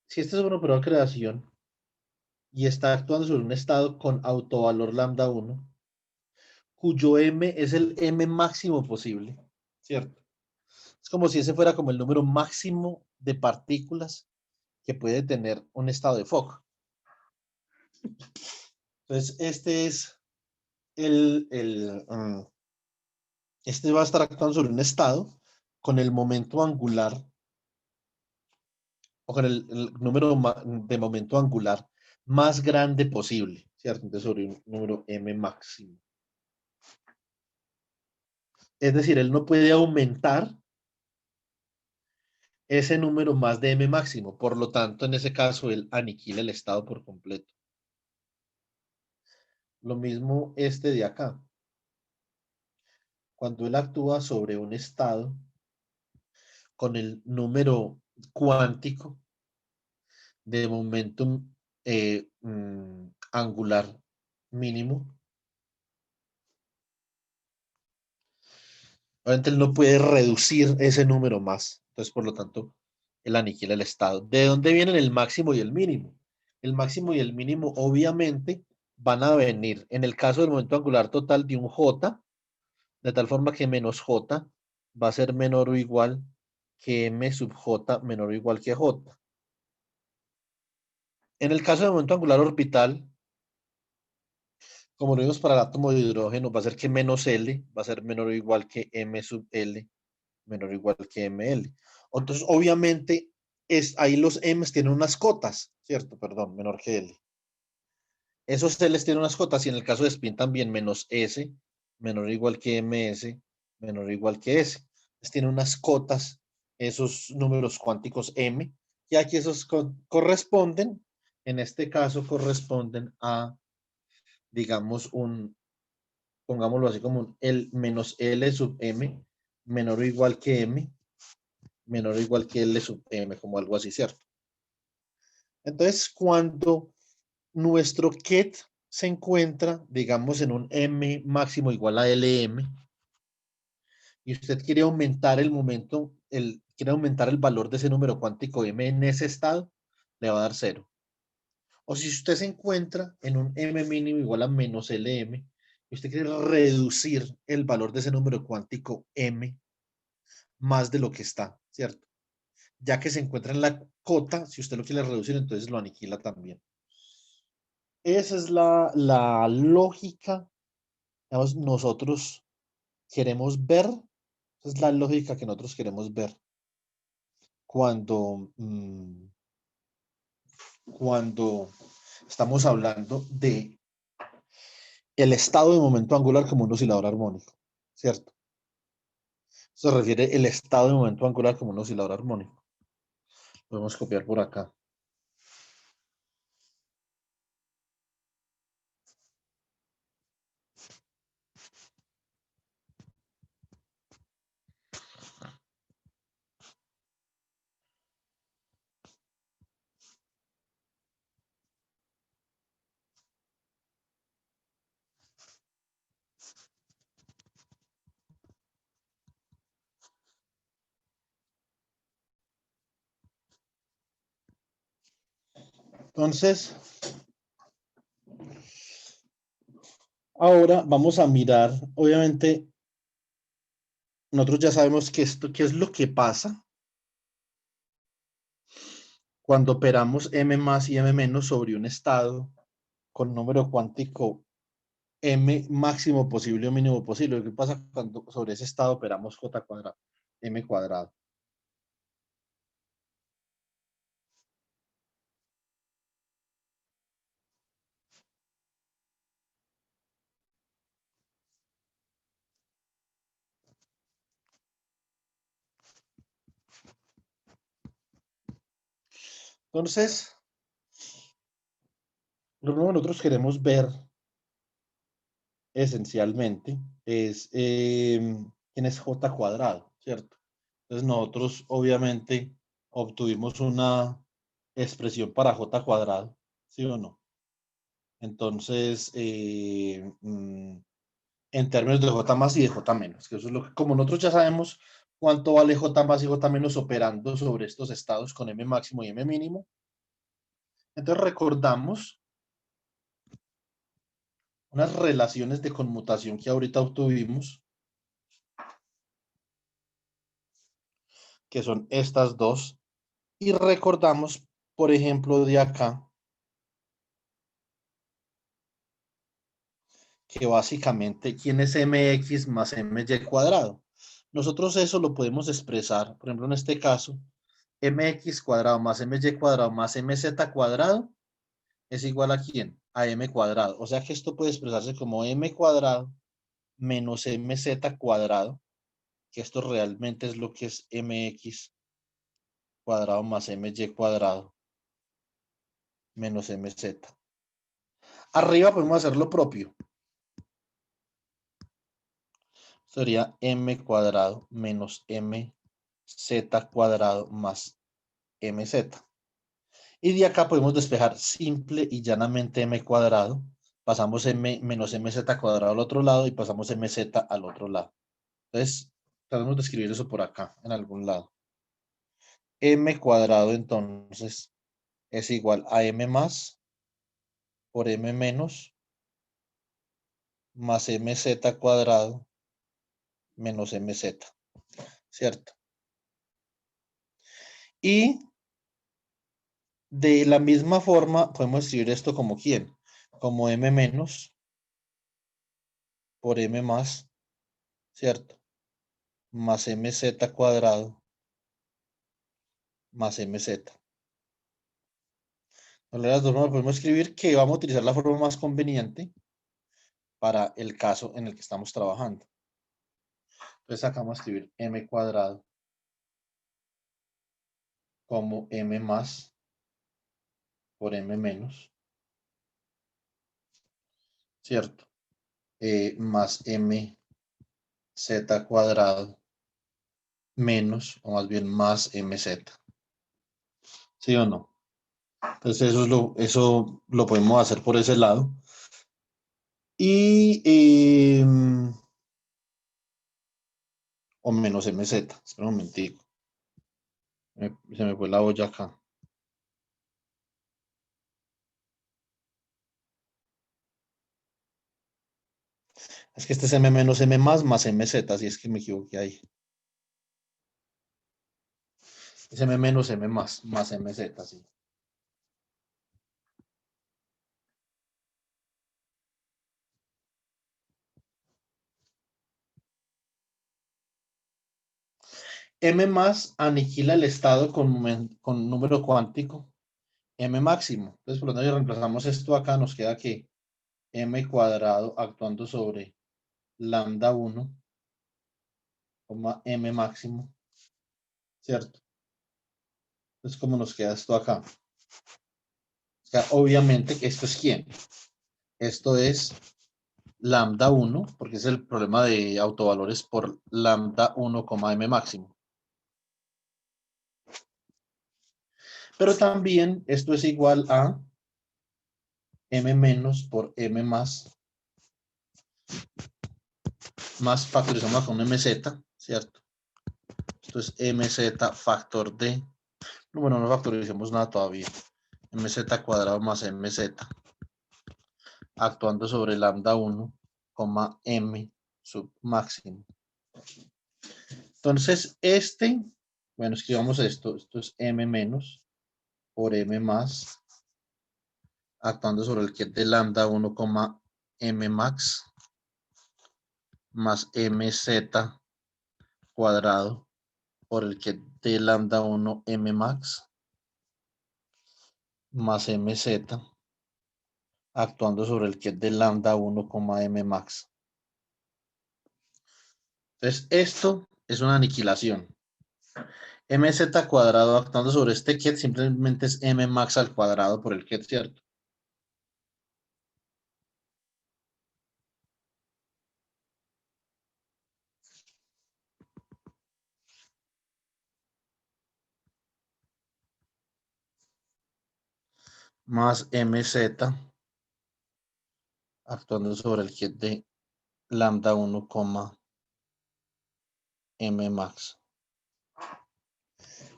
Si este es un operador creación y está actuando sobre un estado con autovalor lambda 1, cuyo M es el M máximo posible, ¿cierto? Es como si ese fuera como el número máximo de partículas que puede tener un estado de Fock. Entonces, este va a estar actuando sobre un estado con el momento angular o con el número de momento angular más grande posible, ¿cierto? Entonces, sobre un número M máximo. Es decir, él no puede aumentar ese número más de M máximo. Por lo tanto, en ese caso, él aniquila el estado por completo. Lo mismo este de acá. Cuando él actúa sobre un estado con el número cuántico de momentum angular mínimo, Obviamente él no puede reducir ese número más. Entonces, por lo tanto, él aniquila el estado. ¿De dónde vienen el máximo y el mínimo? El máximo y el mínimo, obviamente, van a venir en el caso del momento angular total de un J, de tal forma que menos J va a ser menor o igual que M sub J menor o igual que J. En el caso del momento angular orbital, como lo vimos para el átomo de hidrógeno, va a ser que menos L va a ser menor o igual que M sub L menor o igual que ML. Entonces, obviamente, ahí los M's tienen unas cotas, ¿cierto? Perdón, menor que L. Esos L's tienen unas cotas y en el caso de spin también menos S, menor o igual que MS, menor o igual que S. Entonces, tienen unas cotas, esos números cuánticos M, y aquí esos corresponden, en este caso corresponden a, digamos, pongámoslo así como el menos L sub M, menor o igual que M, menor o igual que L sub M, como algo así, ¿cierto? Entonces, cuando nuestro ket se encuentra, digamos, en un M máximo igual a LM, y usted quiere aumentar el momento, quiere aumentar el valor de ese número cuántico M en ese estado, le va a dar 0. O si usted se encuentra en un M mínimo igual a menos LM, y usted quiere reducir el valor de ese número cuántico M más de lo que está, ¿cierto? Ya que se encuentra en la cota, si usted lo quiere reducir, entonces lo aniquila también. Esa es la lógica, digamos, nosotros queremos ver, esa es la lógica que nosotros queremos ver cuando, cuando estamos hablando de el estado de momento angular como un oscilador armónico, ¿cierto? Eso se refiere el estado de momento angular como un oscilador armónico. Podemos copiar por acá. Entonces, ahora vamos a mirar, obviamente, nosotros ya sabemos que qué es lo que pasa cuando operamos M más y M menos sobre un estado con número cuántico M máximo posible o mínimo posible. ¿Qué pasa cuando sobre ese estado operamos J cuadrado, M cuadrado? Entonces, lo que nosotros queremos ver esencialmente es quién es J cuadrado, ¿cierto? Entonces nosotros obviamente obtuvimos una expresión para J cuadrado, ¿sí o no? Entonces, en términos de J más y de J menos, que eso es lo que, como nosotros ya sabemos cuánto vale J más y J menos operando sobre estos estados con M máximo y M mínimo, entonces recordamos unas relaciones de conmutación que ahorita obtuvimos, que son estas dos, y recordamos, por ejemplo, de acá, que básicamente, ¿quién es mx más my cuadrado? Nosotros eso lo podemos expresar, por ejemplo, en este caso, mx cuadrado más my cuadrado más mz cuadrado es igual a ¿quién? A m cuadrado. O sea que esto puede expresarse como m cuadrado menos mz cuadrado, que esto realmente es lo que es mx cuadrado más my cuadrado menos mz. Arriba podemos hacer lo propio. Sería m cuadrado menos mz cuadrado más mz. Y de acá podemos despejar simple y llanamente m cuadrado. Pasamos m menos mz cuadrado al otro lado y pasamos mz al otro lado. Entonces, Tratamos de escribir eso por acá, en algún lado. M cuadrado, entonces, es igual a M más por M menos más MZ cuadrado menos MZ, ¿cierto? Y de la misma forma podemos escribir esto como ¿quién? Como M menos por M más, ¿cierto? Más MZ cuadrado más MZ. De las dos formas podemos escribir que vamos a utilizar la forma más conveniente para el caso en el que estamos trabajando. Entonces acá vamos a escribir M cuadrado como M más por M menos, ¿cierto? Más MZ cuadrado menos, o más bien más MZ. ¿Sí o no? Entonces eso lo podemos hacer por ese lado. Y o menos MZ. Espera un momentico. Se me fue la olla acá. Es que este es M menos M más MZ, así es que me equivoqué ahí. Es M menos M más MZ, sí. M más aniquila el estado con número cuántico M máximo. Entonces, por lo tanto, si reemplazamos esto acá, nos queda que M cuadrado actuando sobre lambda 1, M máximo, ¿cierto? Entonces, ¿cómo nos queda esto acá? O sea, obviamente, ¿esto es quién? Esto es lambda 1, porque es el problema de autovalores por lambda 1, M máximo. Pero también esto es igual a M menos por M más factorizamos con MZ, ¿cierto? Esto es MZ factor de, bueno, no factorizamos nada todavía. MZ cuadrado más MZ, actuando sobre lambda 1, M sub máximo. Entonces, bueno, escribamos esto es M menos por M más, actuando sobre el ket de lambda 1, M max, más MZ cuadrado por el ket de lambda 1, M max, más MZ, actuando sobre el ket de lambda 1, M max. Entonces, esto es una aniquilación. MZ cuadrado actuando sobre este ket simplemente es M max al cuadrado por el ket, ¿cierto? Más MZ actuando sobre el ket de lambda 1, M max.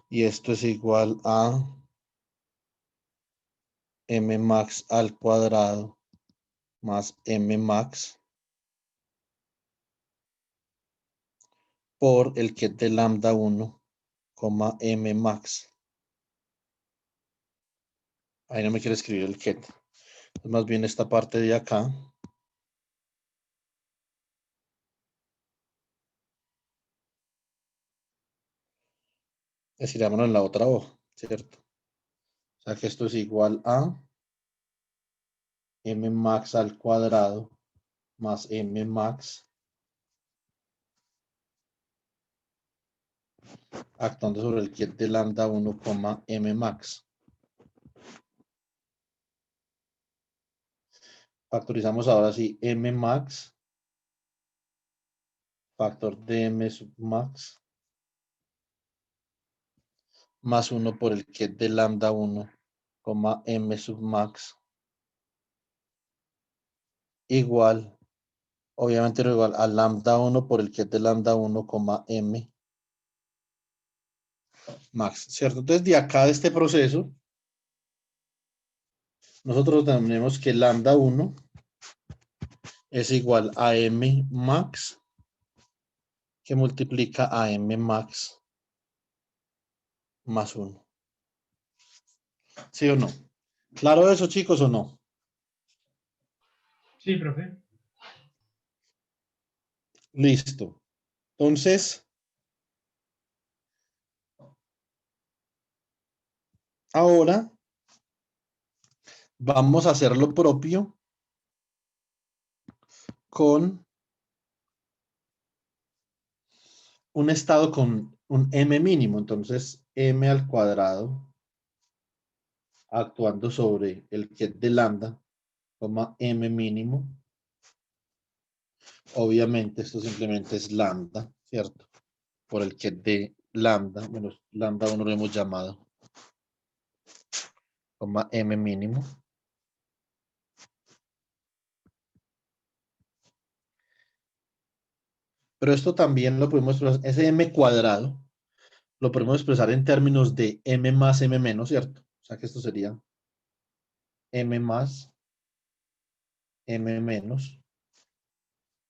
Y esto es igual a M max al cuadrado más M max por el ket de lambda 1, M max. Ahí no me quiere escribir el ket. Más bien esta parte de acá. Escribámoslo en la otra hoja, ¿cierto? O sea que esto es igual a M max al cuadrado más M max actuando sobre el ket de lambda 1, M max. Factorizamos ahora sí M max, factor de M sub max, más 1 por el ket de lambda 1, M sub max, igual obviamente era igual a lambda 1 por el que es de lambda 1, m max, ¿cierto? Entonces, de acá de este proceso, nosotros tenemos que lambda 1 es igual a m max que multiplica a m max más 1. ¿Sí o no? ¿Claro eso, chicos, o no? Sí, profe. Listo. Entonces, ahora vamos a hacer lo propio con un estado con un m mínimo. Entonces, m al cuadrado actuando sobre el que es de lambda, m mínimo. Obviamente, esto simplemente es lambda, ¿cierto? Por el que es de lambda, menos lambda 1 lo hemos llamado, m mínimo. Pero esto también lo podemos expresar, ese m cuadrado, lo podemos expresar en términos de m más m menos, ¿cierto? O sea que esto sería m más m menos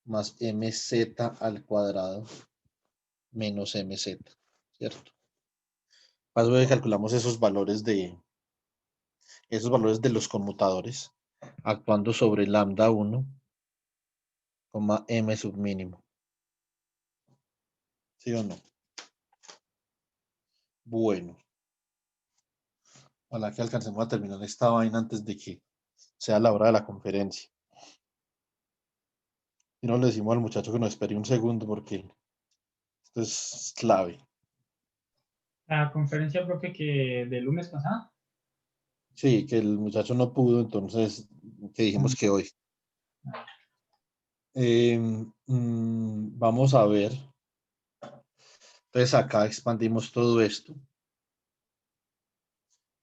más mz al cuadrado menos mz, ¿cierto? Paso de calculamos esos valores de los conmutadores actuando sobre lambda 1, m submínimo. ¿Sí o no? Bueno, ojalá que alcancemos a terminar esta vaina antes de que sea la hora de la conferencia. Y no le decimos al muchacho que nos espere un segundo porque esto es clave. La conferencia, profe, que del lunes pasado. Sí, que el muchacho no pudo, entonces que dijimos que hoy. Vamos a ver. Entonces acá expandimos todo esto.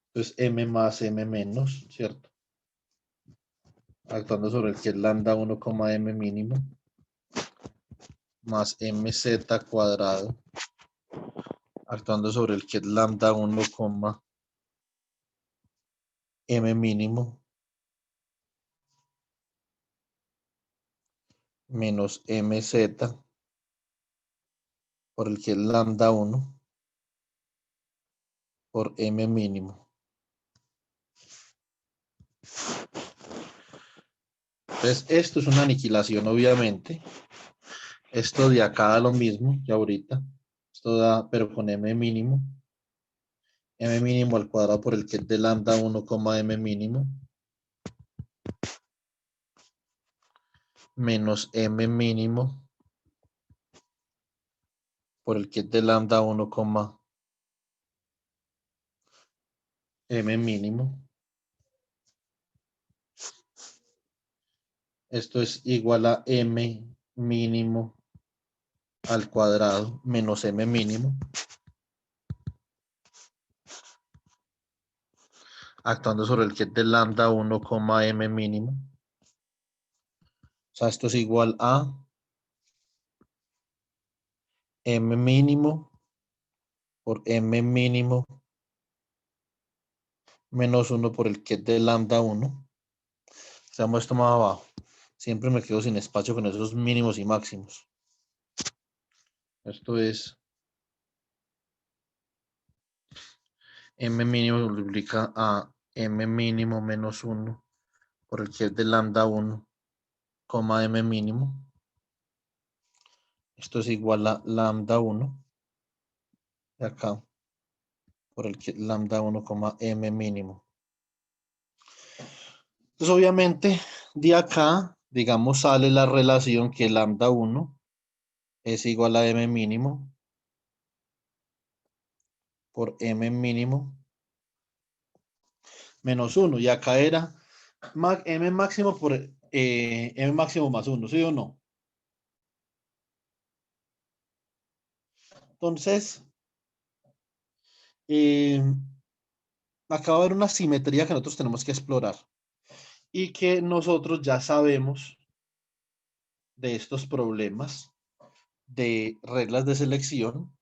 Entonces m más m menos, ¿cierto? Actuando sobre el que es lambda 1, m mínimo más mz cuadrado actuando sobre el que es lambda 1, m mínimo menos mz por el que es lambda 1 por m mínimo. Entonces, esto es una aniquilación, obviamente. Esto de acá da lo mismo que ahorita. Esto da, pero con m mínimo. M mínimo al cuadrado por el que es de lambda 1, m mínimo. Menos m mínimo por el que es de lambda 1, m mínimo. Esto es igual a m mínimo al cuadrado menos m mínimo. Actuando sobre el que es de lambda 1, m mínimo. O sea, esto es igual a m mínimo por m mínimo menos 1 por el que es de lambda 1. Hacemos esto más abajo. Siempre me quedo sin espacio con esos mínimos y máximos. Esto es m mínimo multiplica a m mínimo menos 1 por el que es de lambda 1, m mínimo. Esto es igual a lambda 1 de acá por el que lambda 1, m mínimo. Entonces, obviamente, de acá, digamos, sale la relación que lambda 1 es igual a m mínimo por m mínimo menos 1. Y acá era m máximo por m máximo más 1, ¿sí o no? Entonces, acá va a haber una simetría que nosotros tenemos que explorar y que nosotros ya sabemos de estos problemas de reglas de selección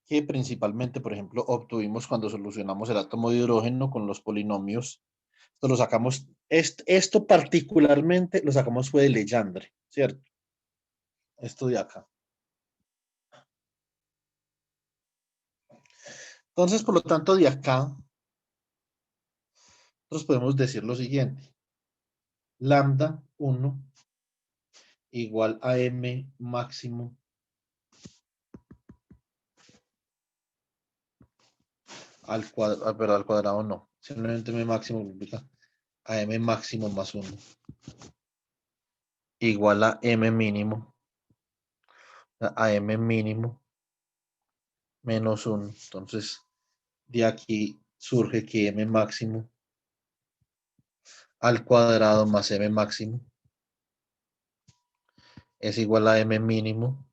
que principalmente, por ejemplo, obtuvimos cuando solucionamos el átomo de hidrógeno con los polinomios. Esto lo sacamos, esto particularmente lo sacamos fue de Legendre, ¿cierto? Esto de acá. Entonces, por lo tanto, de acá, nosotros podemos decir lo siguiente. Lambda 1 igual a m máximo al cuadrado, pero al cuadrado no, simplemente m máximo multiplica a m máximo más 1 igual a m mínimo, a m mínimo menos 1. Entonces, de aquí surge que m máximo al cuadrado más m máximo es igual a m mínimo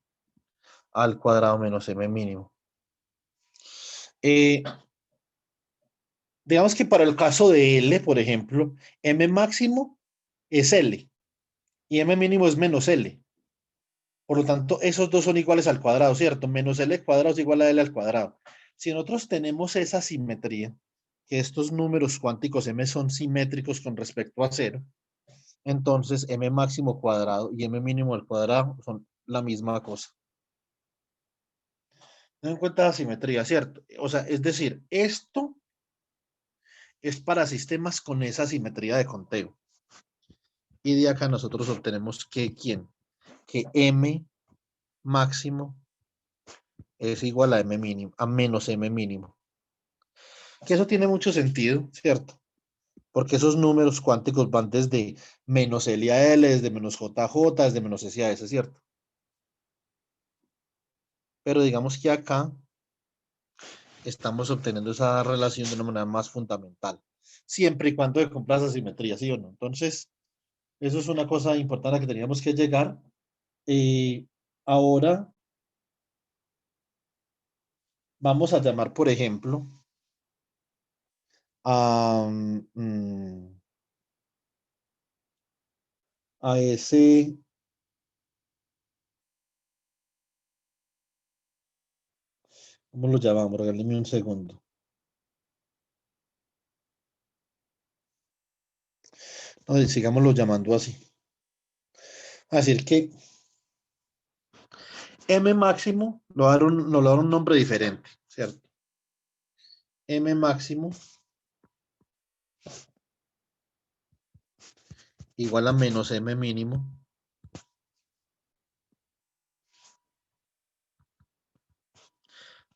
al cuadrado menos m mínimo. Digamos que para el caso de L, por ejemplo, m máximo es L y m mínimo es menos L. Por lo tanto, esos dos son iguales al cuadrado, ¿cierto? Menos L cuadrado es igual a L al cuadrado. Si nosotros tenemos esa simetría, que estos números cuánticos m son simétricos con respecto a cero, entonces m máximo cuadrado y m mínimo al cuadrado son la misma cosa. Ten en cuenta la simetría, ¿cierto? O sea, es decir, esto es para sistemas con esa simetría de conteo. Y de acá nosotros obtenemos que ¿quién? Que m máximo es igual a m mínimo, a menos m mínimo. Que eso tiene mucho sentido, ¿cierto? Porque esos números cuánticos van desde menos L a L, desde menos J a J, desde menos S a S, ¿cierto? Pero digamos que acá estamos obteniendo esa relación de una manera más fundamental, siempre y cuando se cumpla esa simetría, ¿sí o no? Entonces, eso es una cosa importante a que teníamos que llegar. Ahora vamos a llamar, por ejemplo, a, a ese, ¿cómo lo llamamos? Regáleme un segundo. No, sigámoslo llamando así. A decir que M máximo nos va a dar un nombre diferente, ¿cierto? M máximo igual a menos M mínimo.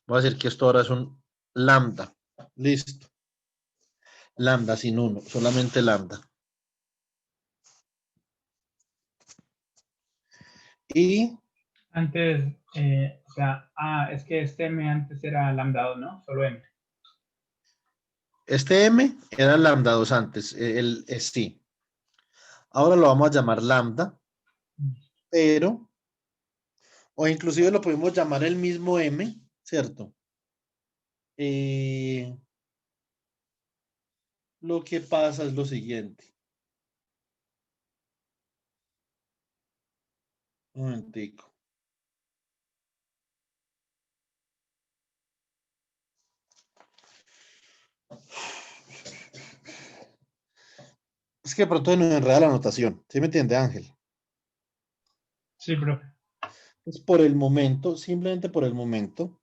Voy a decir que esto ahora es un lambda. Listo. Lambda sin uno, solamente lambda. Y Antes, o sea, es que este M antes era lambda 2, ¿no? Solo M. este M era lambda 2 antes, el sí. Ahora lo vamos a llamar lambda, pero, o inclusive lo podemos llamar el mismo M, ¿cierto? Lo que pasa es lo siguiente. Un momentico. Es que de pronto nos enreda la anotación. ¿Sí me entiende, Ángel? Sí, profe. Es por el momento, simplemente por el momento,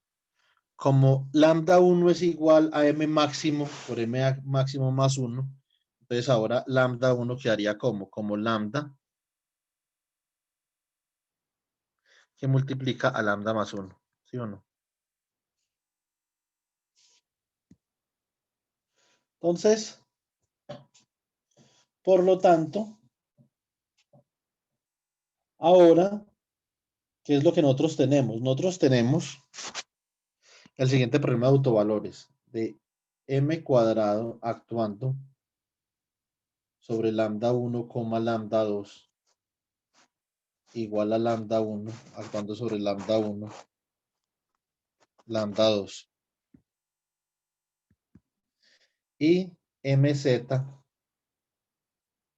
como lambda 1 es igual a m máximo por m máximo más 1, entonces ahora lambda 1 quedaría como lambda que multiplica a lambda más 1, ¿sí o no? Entonces, por lo tanto, ahora, ¿qué es lo que nosotros tenemos? Nosotros tenemos el siguiente problema de autovalores de m cuadrado actuando sobre lambda 1, lambda 2 igual a lambda 1 actuando sobre lambda 1, lambda 2. Y mz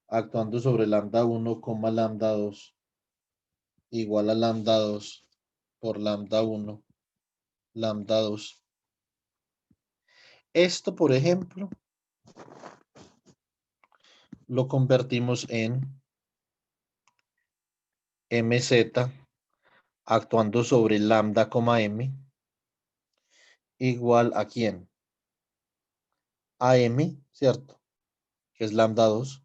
actuando sobre lambda 1, lambda 2 igual a lambda 2 por lambda 1, lambda 2. Esto, por ejemplo, lo convertimos en mz actuando sobre lambda, m, igual a ¿quién? A m, ¿cierto? Que es lambda 2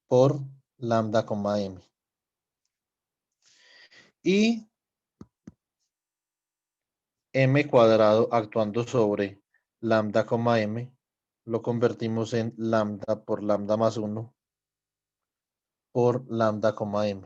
por lambda, m. Y m cuadrado actuando sobre lambda, m, lo convertimos en lambda por lambda más 1 por lambda, m.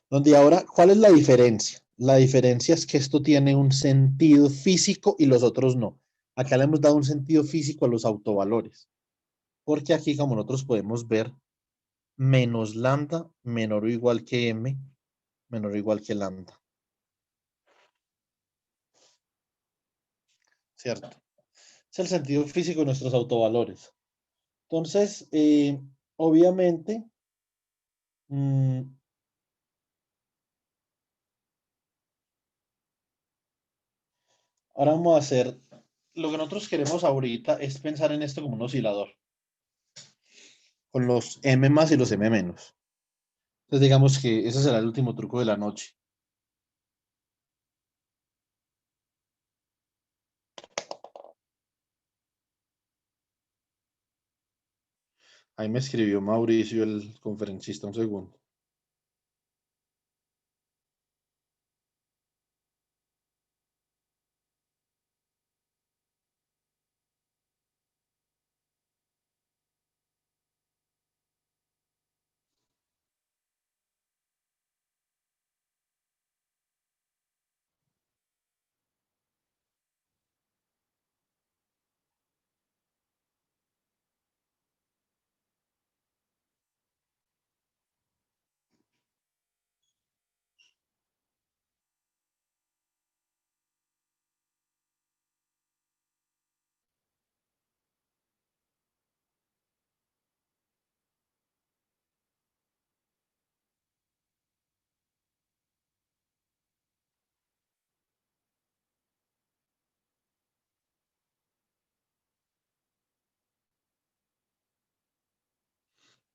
Donde ahora, ¿cuál es la diferencia? La diferencia es que esto tiene un sentido físico y los otros no. Acá le hemos dado un sentido físico a los autovalores. Porque aquí, como nosotros podemos ver, menos lambda menor o igual que m, menor o igual que lambda. ¿Cierto? Es el sentido físico de nuestros autovalores. Entonces, obviamente, ahora vamos a hacer, lo que nosotros queremos ahorita es pensar en esto como un oscilador, con los m más y los m menos. Entonces digamos que ese será el último truco de la noche. Ahí me escribió Mauricio, el conferencista, un segundo.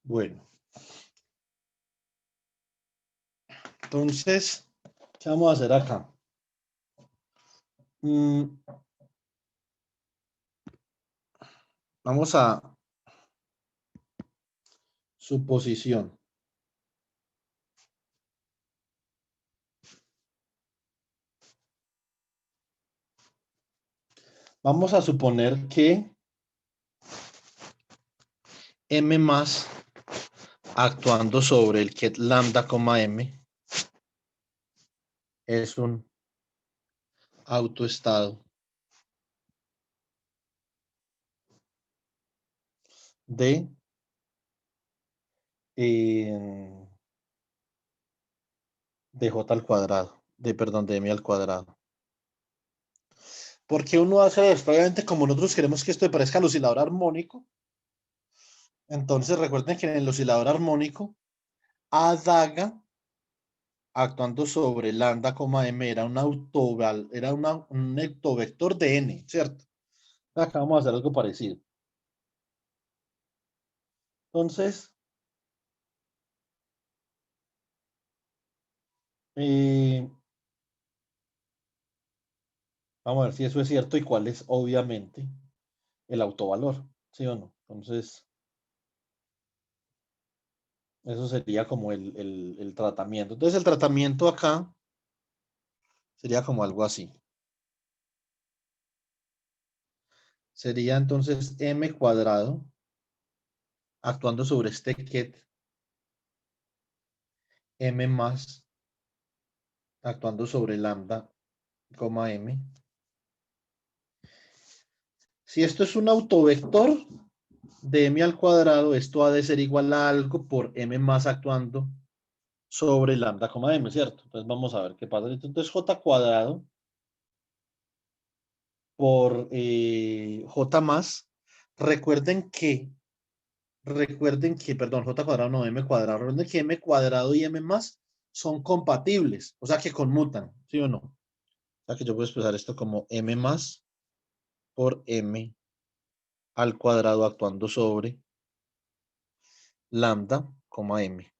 Bueno, entonces, ¿qué vamos a hacer acá? Vamos a suposición. Vamos a suponer que m más actuando sobre el ket lambda, m es un autoestado de j al cuadrado, de m al cuadrado. ¿Por qué uno hace esto? Obviamente, como nosotros queremos que esto parezca al oscilador armónico, entonces recuerden que en el oscilador armónico, A daga actuando sobre lambda, m era un un autovector de n, ¿cierto? Acá vamos a hacer algo parecido. Entonces, vamos a ver si eso es cierto y cuál es, obviamente, el autovalor, ¿sí o no? Entonces, eso sería como el tratamiento. Entonces, el tratamiento acá sería como algo así. Sería entonces m cuadrado actuando sobre este ket, m más actuando sobre lambda, m. Si esto es un autovector de m al cuadrado, esto ha de ser igual a algo por m más actuando sobre lambda, m, ¿cierto? Entonces vamos a ver qué pasa. Entonces j cuadrado por j más recuerden que, perdón, j cuadrado no, m cuadrado. Recuerden que m cuadrado y m más son compatibles, o sea que conmutan, ¿sí o no? O sea que yo puedo expresar esto como m más por m al cuadrado actuando sobre lambda, m.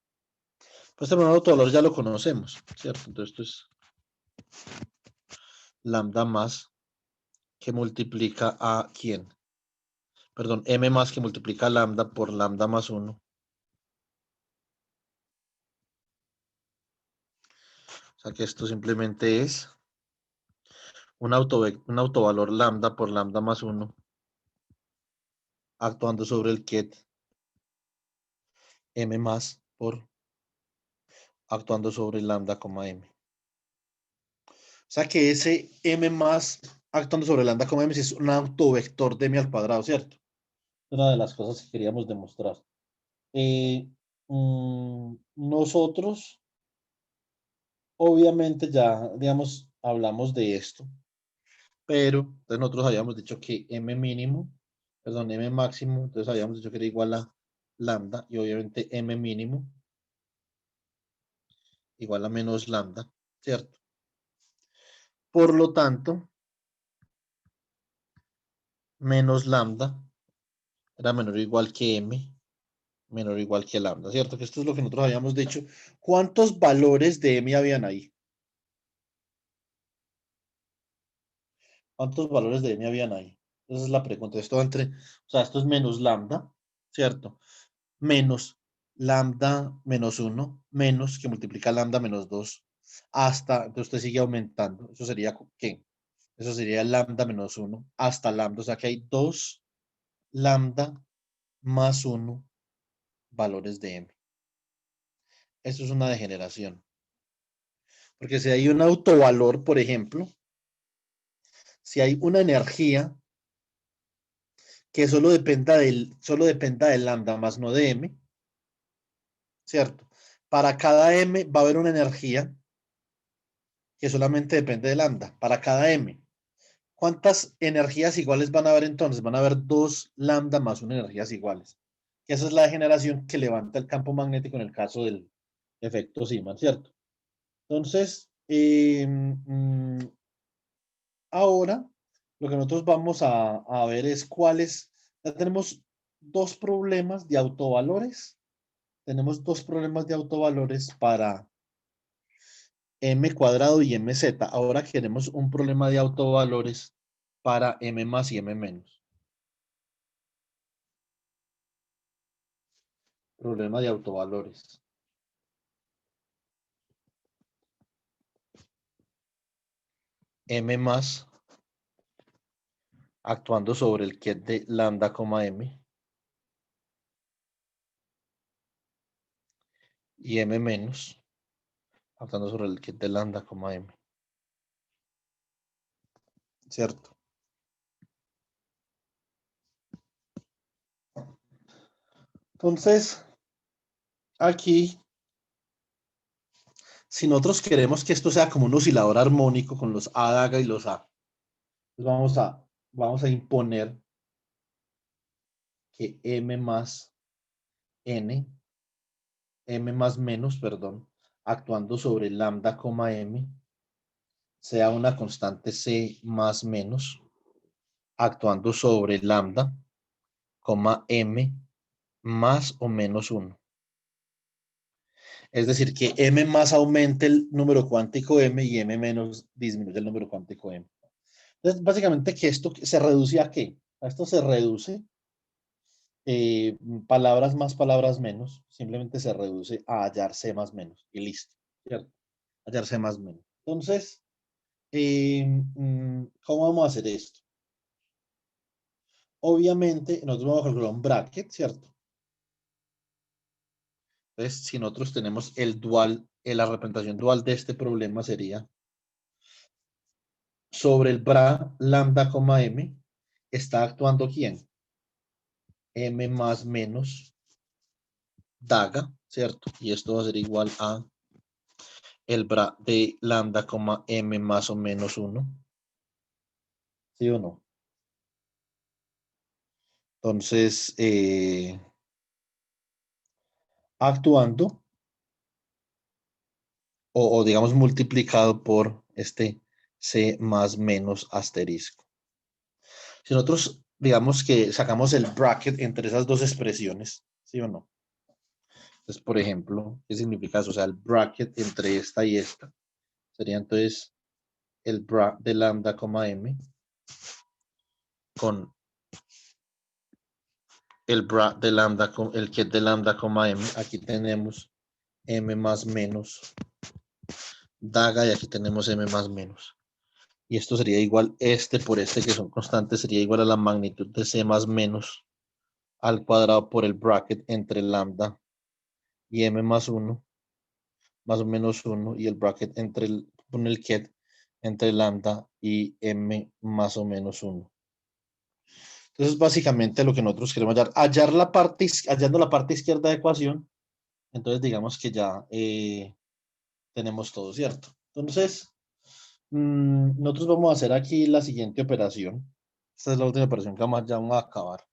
Pues este problema de autovalor ya lo conocemos, ¿cierto? Entonces esto es lambda más que multiplica a ¿quién? Perdón, m más que multiplica lambda por lambda más 1. O sea que esto simplemente es un autovalor lambda por lambda más 1 actuando sobre el ket m más por actuando sobre lambda, m. O sea que ese m más actuando sobre lambda, m es un autovector de m al cuadrado, ¿cierto? Una de las cosas que queríamos demostrar. Nosotros, obviamente ya, digamos, hablamos de esto, pero entonces nosotros habíamos dicho que m mínimo, perdón, m máximo, entonces habíamos dicho que era igual a lambda y obviamente m mínimo igual a menos lambda, ¿cierto? Por lo tanto, menos lambda era menor o igual que m, menor o igual que lambda, ¿cierto? Que esto es lo que nosotros habíamos dicho. ¿Cuántos valores de m habían ahí? ¿Cuántos valores de m habían ahí? Esa es la pregunta. Esto o sea, esto es menos lambda, ¿cierto? Menos lambda menos 1, menos que multiplica lambda menos 2, hasta, entonces usted sigue aumentando. Eso sería, ¿qué? Eso sería lambda menos 1 hasta lambda. O sea que hay 2 lambda más 1 valores de m. Eso es una degeneración. Porque si hay un autovalor, por ejemplo, si hay una energía que solo dependa del lambda más no de m, ¿cierto? Para cada m va a haber una energía que solamente depende de lambda, para cada m. ¿Cuántas energías iguales van a haber entonces? Van a haber 2 lambda más 1 energías iguales. Esa es la degeneración que levanta el campo magnético en el caso del efecto Zeeman, ¿cierto? Entonces, ahora lo que nosotros vamos a ver es cuáles. Ya tenemos dos problemas de autovalores. Tenemos dos problemas de autovalores para m cuadrado y mz. Ahora queremos un problema de autovalores para m más y m menos. Problema de autovalores. M más actuando sobre el ket de lambda, m. Y m menos actuando sobre el ket de lambda, m. ¿Cierto? Entonces, aquí, si nosotros queremos que esto sea como un oscilador armónico con los A daga y los A, pues vamos a imponer que m más n, m más menos, perdón, actuando sobre lambda, m, sea una constante c más menos, actuando sobre lambda, m más o menos 1. Es decir, que m más aumente el número cuántico m y m menos disminuye el número cuántico m. Entonces, básicamente que esto se reduce ¿a qué? A esto se reduce palabras más, palabras menos. Simplemente se reduce a hallar c más menos y listo, ¿cierto? Hallar c más menos. Entonces, ¿cómo vamos a hacer esto? Obviamente, nosotros vamos a calcular un bracket, ¿cierto? Entonces, si nosotros tenemos el dual, la representación dual de este problema sería sobre el bra lambda, m, está actuando ¿quién? M más menos daga, ¿cierto? Y esto va a ser igual a el bra de lambda, m más o menos 1. ¿Sí o no? Entonces, actuando o digamos multiplicado por este C más menos asterisco. Si nosotros digamos que sacamos el bracket entre esas dos expresiones, ¿sí o no? Entonces, por ejemplo, ¿qué significa eso? O sea, el bracket entre esta y esta sería entonces el bra de lambda, m con el bra de lambda, el get de lambda, m. Aquí tenemos m más menos daga y aquí tenemos m más menos. Y esto sería igual, este por este que son constantes, sería igual a la magnitud de c más menos al cuadrado por el bracket entre lambda y m más 1, más o menos 1, y el bracket entre el get entre lambda y m más o menos 1. Entonces, básicamente lo que nosotros queremos hallar hallando la parte izquierda de ecuación, entonces digamos que ya tenemos todo, ¿cierto? Entonces, nosotros vamos a hacer aquí la siguiente operación. Esta es la última operación que ya vamos a acabar.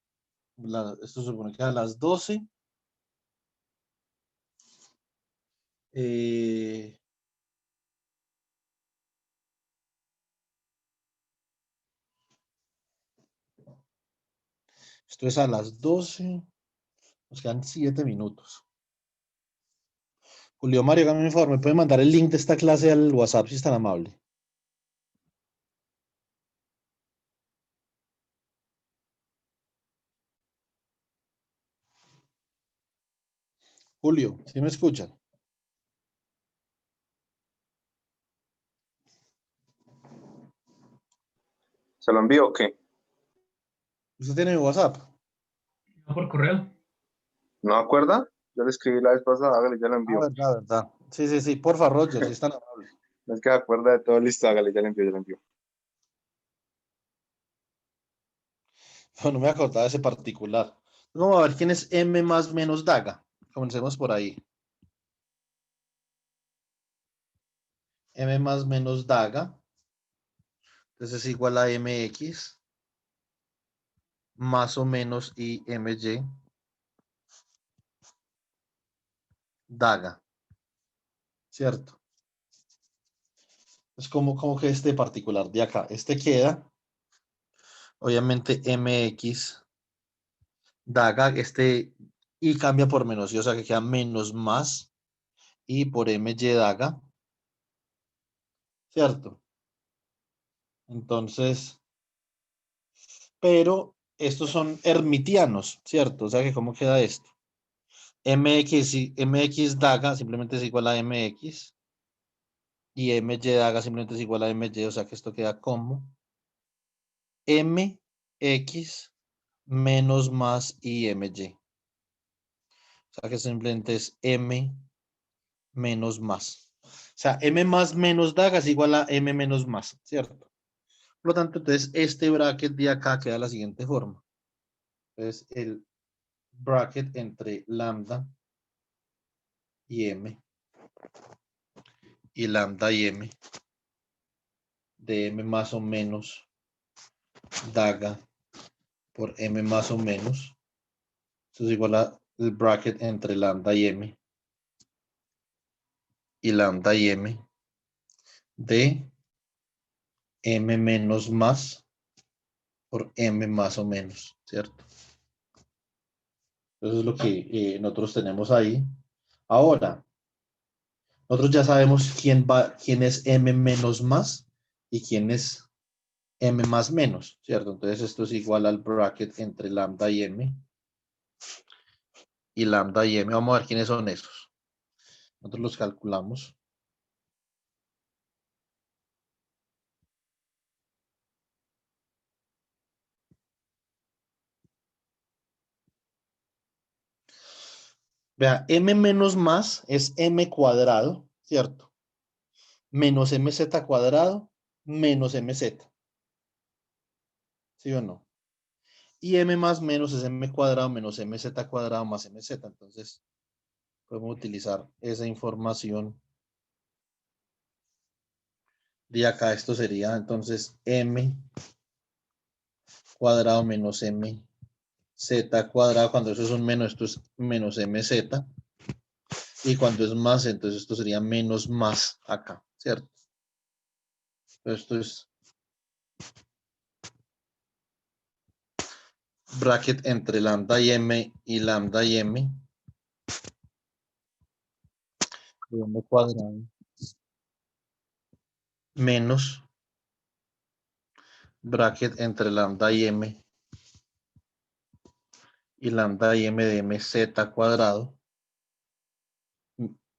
Esto se supone que a las 12. Esto es a las 12. Nos quedan 7 minutos. Julio Mario, hágame un favor, ¿me puede mandar el link de esta clase al WhatsApp si es tan amable? Julio, ¿sí me escuchan? ¿Se lo envío o qué? ¿Usted tiene mi WhatsApp? No, por correo. ¿No acuerda? Yo le escribí la vez pasada, hágale, ya lo Ah, envío. verdad, verdad. Sí, por favor, Roger, si es tan amable. No es que se acuerda de todo, listo, hágale, ya le envío, ya le envío. No, no me acordaba de ese particular. Vamos a ver quién es M más menos daga. Comencemos por ahí. M más menos daga. Entonces es igual a MX más o menos IMY daga. ¿Cierto? Es como que este particular de acá. Este queda, obviamente, MX daga. Este y cambia por menos y, o sea que queda menos más y por MY daga. ¿Cierto? Entonces, pero estos son hermitianos, ¿cierto? O sea que ¿cómo queda esto? MX daga simplemente es igual a MX y MY daga simplemente es igual a MY, o sea que esto queda como MX menos más IMY. O sea que simplemente es M menos más. O sea, M más menos daga es igual a M menos más, ¿cierto? Por lo tanto, entonces este bracket de acá queda de la siguiente forma. Entonces, el bracket entre lambda y m y lambda y m de m más o menos daga por m más o menos. Esto es igual a el bracket entre lambda y m de m menos más por m más o menos, ¿cierto? Eso es lo que nosotros tenemos ahí. Ahora, nosotros ya sabemos quién es m menos más y quién es m más menos, ¿cierto? Entonces esto es igual al bracket entre lambda y m. Y lambda y m. Vamos a ver quiénes son esos. Nosotros los calculamos. Vea, m menos más es m cuadrado, ¿cierto? Menos mz cuadrado menos mz. ¿Sí o no? Y m más menos es m cuadrado menos mz cuadrado más mz. Entonces, podemos utilizar esa información de acá. Esto sería entonces m cuadrado menos mz Z cuadrado, cuando eso es un menos, esto es menos MZ. Y cuando es más, entonces esto sería menos más acá, ¿cierto? Esto es bracket entre lambda y m y lambda y m. De m cuadrado. Menos bracket entre lambda y m de mz cuadrado.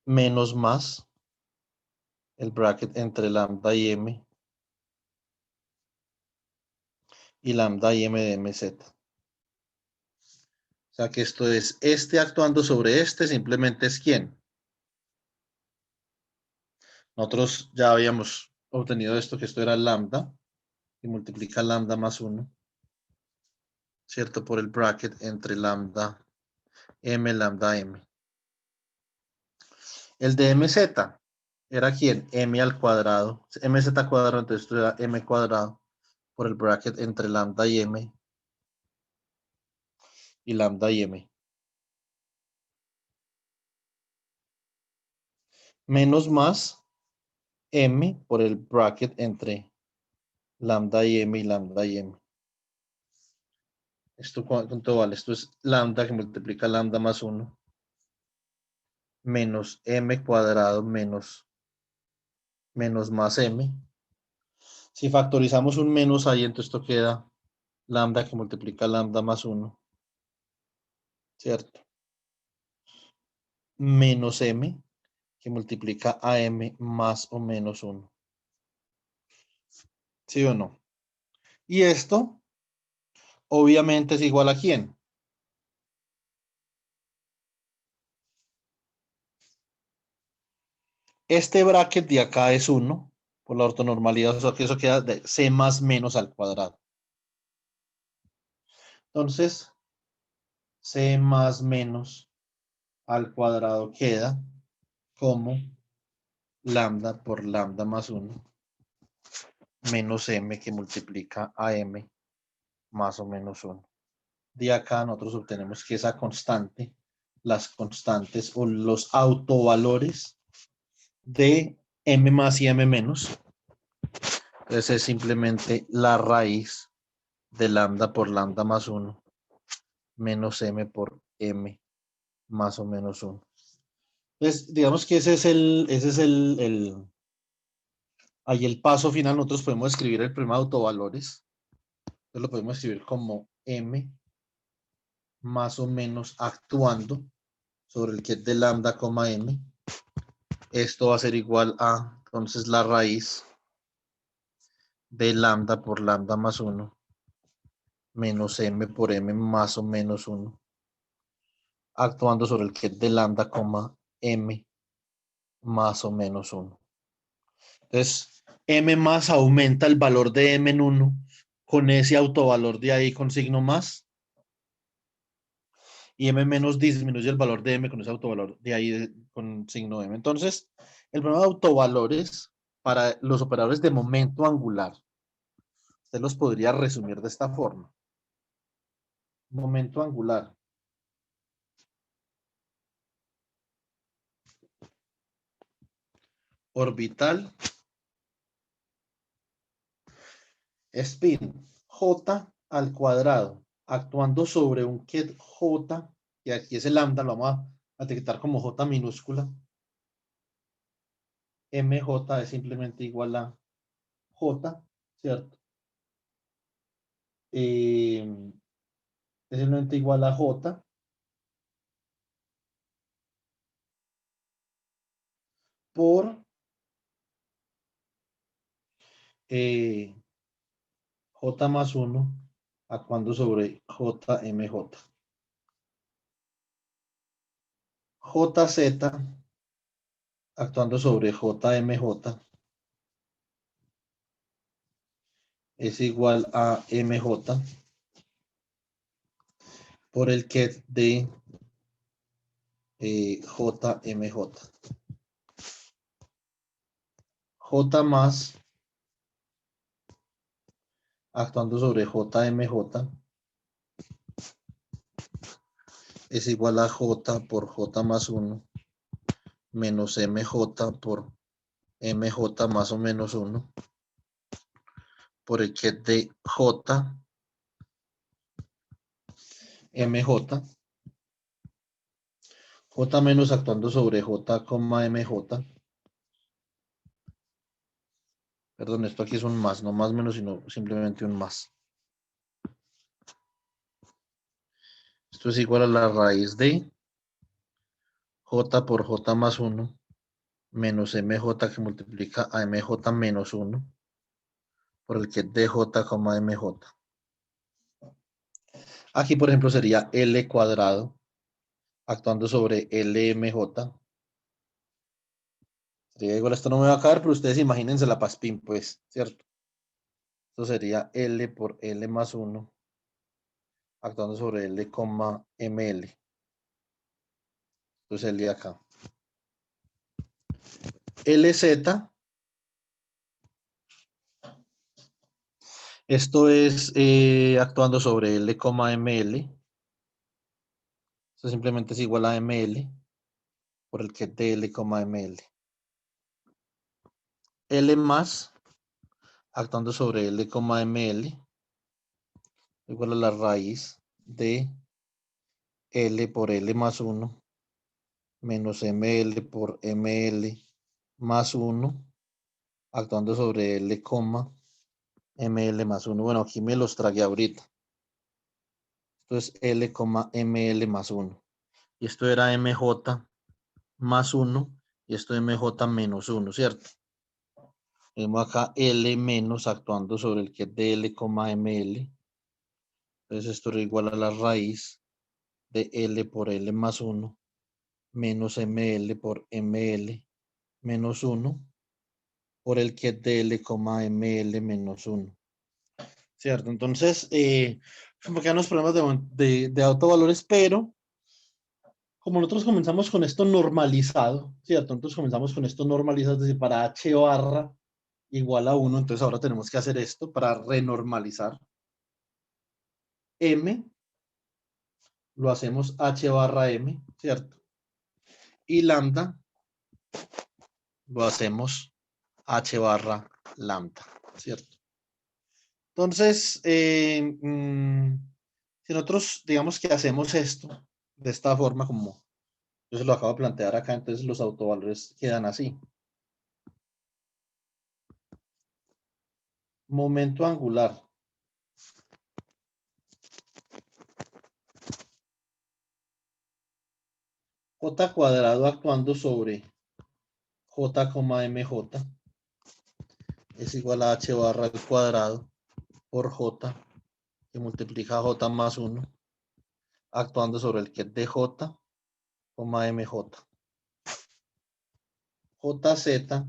Menos más el bracket entre lambda y m de mz. O sea que esto es este actuando sobre este, simplemente es quién. Nosotros ya habíamos obtenido esto, que esto era lambda, y multiplica lambda más 1, ¿cierto? Por el bracket entre lambda lambda m. El de mz era quién, m al cuadrado, mz cuadrado, entonces esto era m cuadrado por el bracket entre lambda y m y lambda y m. Menos más m por el bracket entre lambda y m y lambda y m. ¿Esto cuánto vale? Esto es lambda que multiplica lambda más 1 menos m cuadrado menos más m. Si factorizamos un menos ahí, entonces esto queda lambda que multiplica lambda más 1, ¿cierto? Menos m que multiplica a m más o menos 1. ¿Sí o no? Y esto, obviamente, es igual a ¿quién? Este bracket de acá es 1 por la ortonormalidad, o sea que eso queda de c más menos al cuadrado. Entonces, c más menos al cuadrado queda como lambda por lambda más 1 menos m que multiplica a m más o menos 1. De acá nosotros obtenemos que esa constante, las constantes o los autovalores de m más y m menos, entonces es simplemente la raíz de lambda por lambda más 1 menos m por m más o menos 1. Entonces, digamos que ese es ahí el paso final. Nosotros podemos escribir el problema de autovalores. Entonces lo podemos escribir como m más o menos actuando sobre el que de lambda, m. Esto va a ser igual a, entonces, la raíz de lambda por lambda más 1 menos m por m más o menos 1 actuando sobre el que de lambda, m más o menos 1. Entonces, m más aumenta el valor de m en 1 con ese autovalor de ahí con signo más. Y m menos disminuye el valor de m con ese autovalor de ahí con signo m. Entonces, el problema de autovalores para los operadores de momento angular, usted los podría resumir de esta forma. Momento angular. Orbital. Spin. J al cuadrado. Actuando sobre un ket J, y aquí ese lambda lo vamos a etiquetar como J minúscula. MJ es simplemente igual a J, ¿cierto? Es simplemente igual a J por J más 1 actuando sobre JMJ. JZ actuando sobre JMJ es igual a MJ por el ket de JMJ. J más actuando sobre JMJ es igual a J por J más 1 menos MJ por MJ más o menos 1 por el que de J, MJ, J menos actuando sobre J, MJ. Perdón, esto aquí es un más, no más menos, sino simplemente un más. Esto es igual a la raíz de J por J más 1 menos MJ que multiplica a MJ menos 1 por el que DJ, MJ. Aquí, por ejemplo, sería L cuadrado actuando sobre LMJ. Sería igual, esto no me va a caer, pero ustedes imagínense la paspín, pues, ¿cierto? Esto sería L por L más 1 actuando sobre L, ML. Entonces L de acá. LZ, esto es actuando sobre L, ML. Esto simplemente es igual a ML por el que DL, ML. L más actuando sobre L, ML igual a la raíz de L por L más 1 menos ML por ML más 1 actuando sobre L, ML más 1. Bueno, aquí me los tragué ahorita. Esto es L, ML más 1. Y esto era MJ más 1 y esto MJ menos 1, ¿cierto? Tenemos acá L menos actuando sobre el que es de L, ML. Entonces esto es igual a la raíz de L por L más 1 menos ML por ML menos 1 por el que es de L, ML menos 1. ¿Cierto? Entonces, como que los problemas de autovalores, pero como nosotros comenzamos con esto normalizado, ¿cierto? Entonces comenzamos con esto normalizado, es decir, para H barra igual a 1, entonces ahora tenemos que hacer esto para renormalizar. M lo hacemos H barra M, ¿cierto? Y lambda lo hacemos H barra lambda, ¿cierto? Entonces, si nosotros digamos que hacemos esto de esta forma, como yo se lo acabo de plantear acá, entonces los autovalores quedan así. Momento angular. J cuadrado actuando sobre J, MJ es igual a H barra al cuadrado por J que multiplica J más 1 actuando sobre el que es de J, MJ. JZ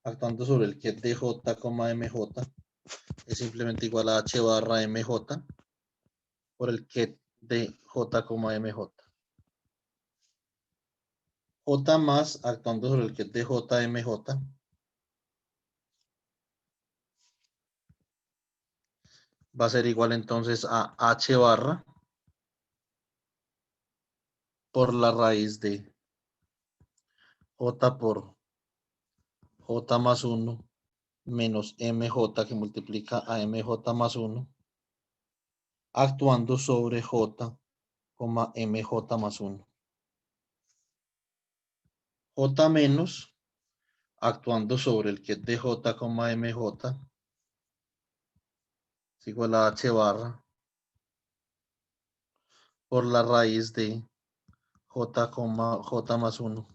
actuando sobre el que es de J, MJ es simplemente igual a H barra MJ por el que de J, MJ. J más actuando sobre el que es de J, MJ va a ser igual entonces a H barra por la raíz de J por J más 1 menos MJ que multiplica a MJ más 1 actuando sobre J, MJ más 1. J menos actuando sobre el que es de J, MJ es igual a H barra por la raíz de J, J más 1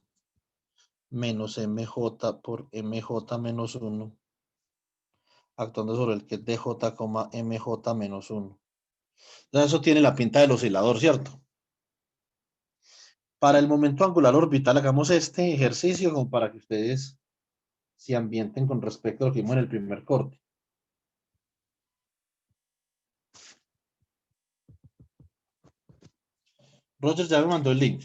menos MJ por MJ menos 1 actuando sobre el que es de J, MJ menos 1. Entonces eso tiene la pinta del oscilador, ¿cierto? Para el momento angular orbital hagamos este ejercicio como para que ustedes se ambienten con respecto a lo que vimos en el primer corte. Roger ya me mandó el link.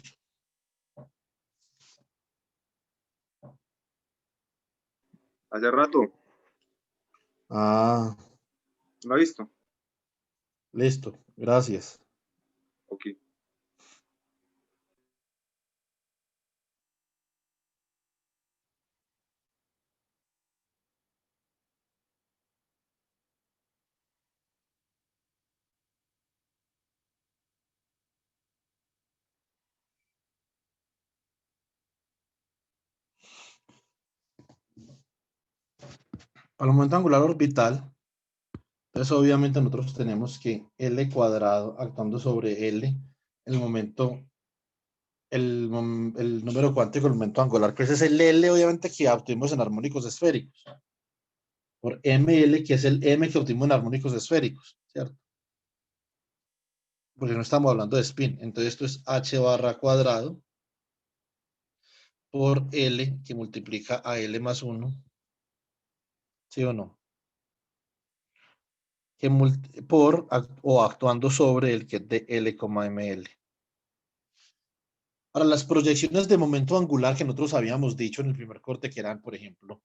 Hace rato, Ah, ¿lo ha visto? listo. Gracias. Ok. Para el momento angular orbital, entonces obviamente nosotros tenemos que L cuadrado actuando sobre L, el momento, el número cuántico del momento angular, que ese es el L obviamente que obtuvimos en armónicos esféricos, por ML, que es el M que obtuvimos en armónicos esféricos, ¿cierto? Porque no estamos hablando de spin, entonces esto es H barra cuadrado por L que multiplica a L más 1, ¿sí o no? Que o actuando sobre el que es de L, ML. Para las proyecciones de momento angular que nosotros habíamos dicho en el primer corte, que eran, por ejemplo,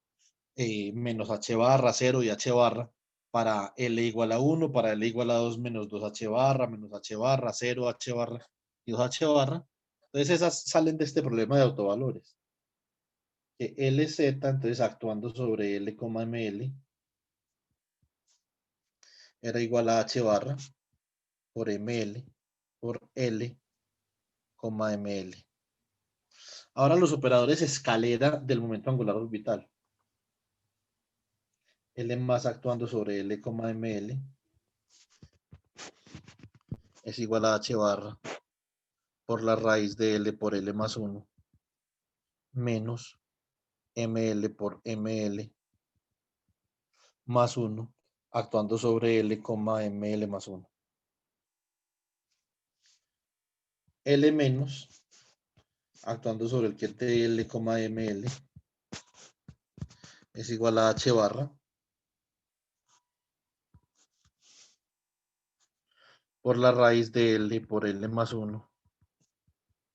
menos H barra 0 y H barra, para L igual a 1, para L igual a 2, menos 2H barra, menos H barra, 0 H barra y 2H barra. Entonces esas salen de este problema de autovalores. Que LZ, entonces actuando sobre L, ML, era igual a H barra por ML por L, ML. Ahora los operadores escalera del momento angular orbital. L más actuando sobre L, ML es igual a H barra por la raíz de L por L más 1 menos ML por ML más 1 actuando sobre L, ML más 1. L menos actuando sobre el que es de L, ML es igual a H barra por la raíz de L por L más 1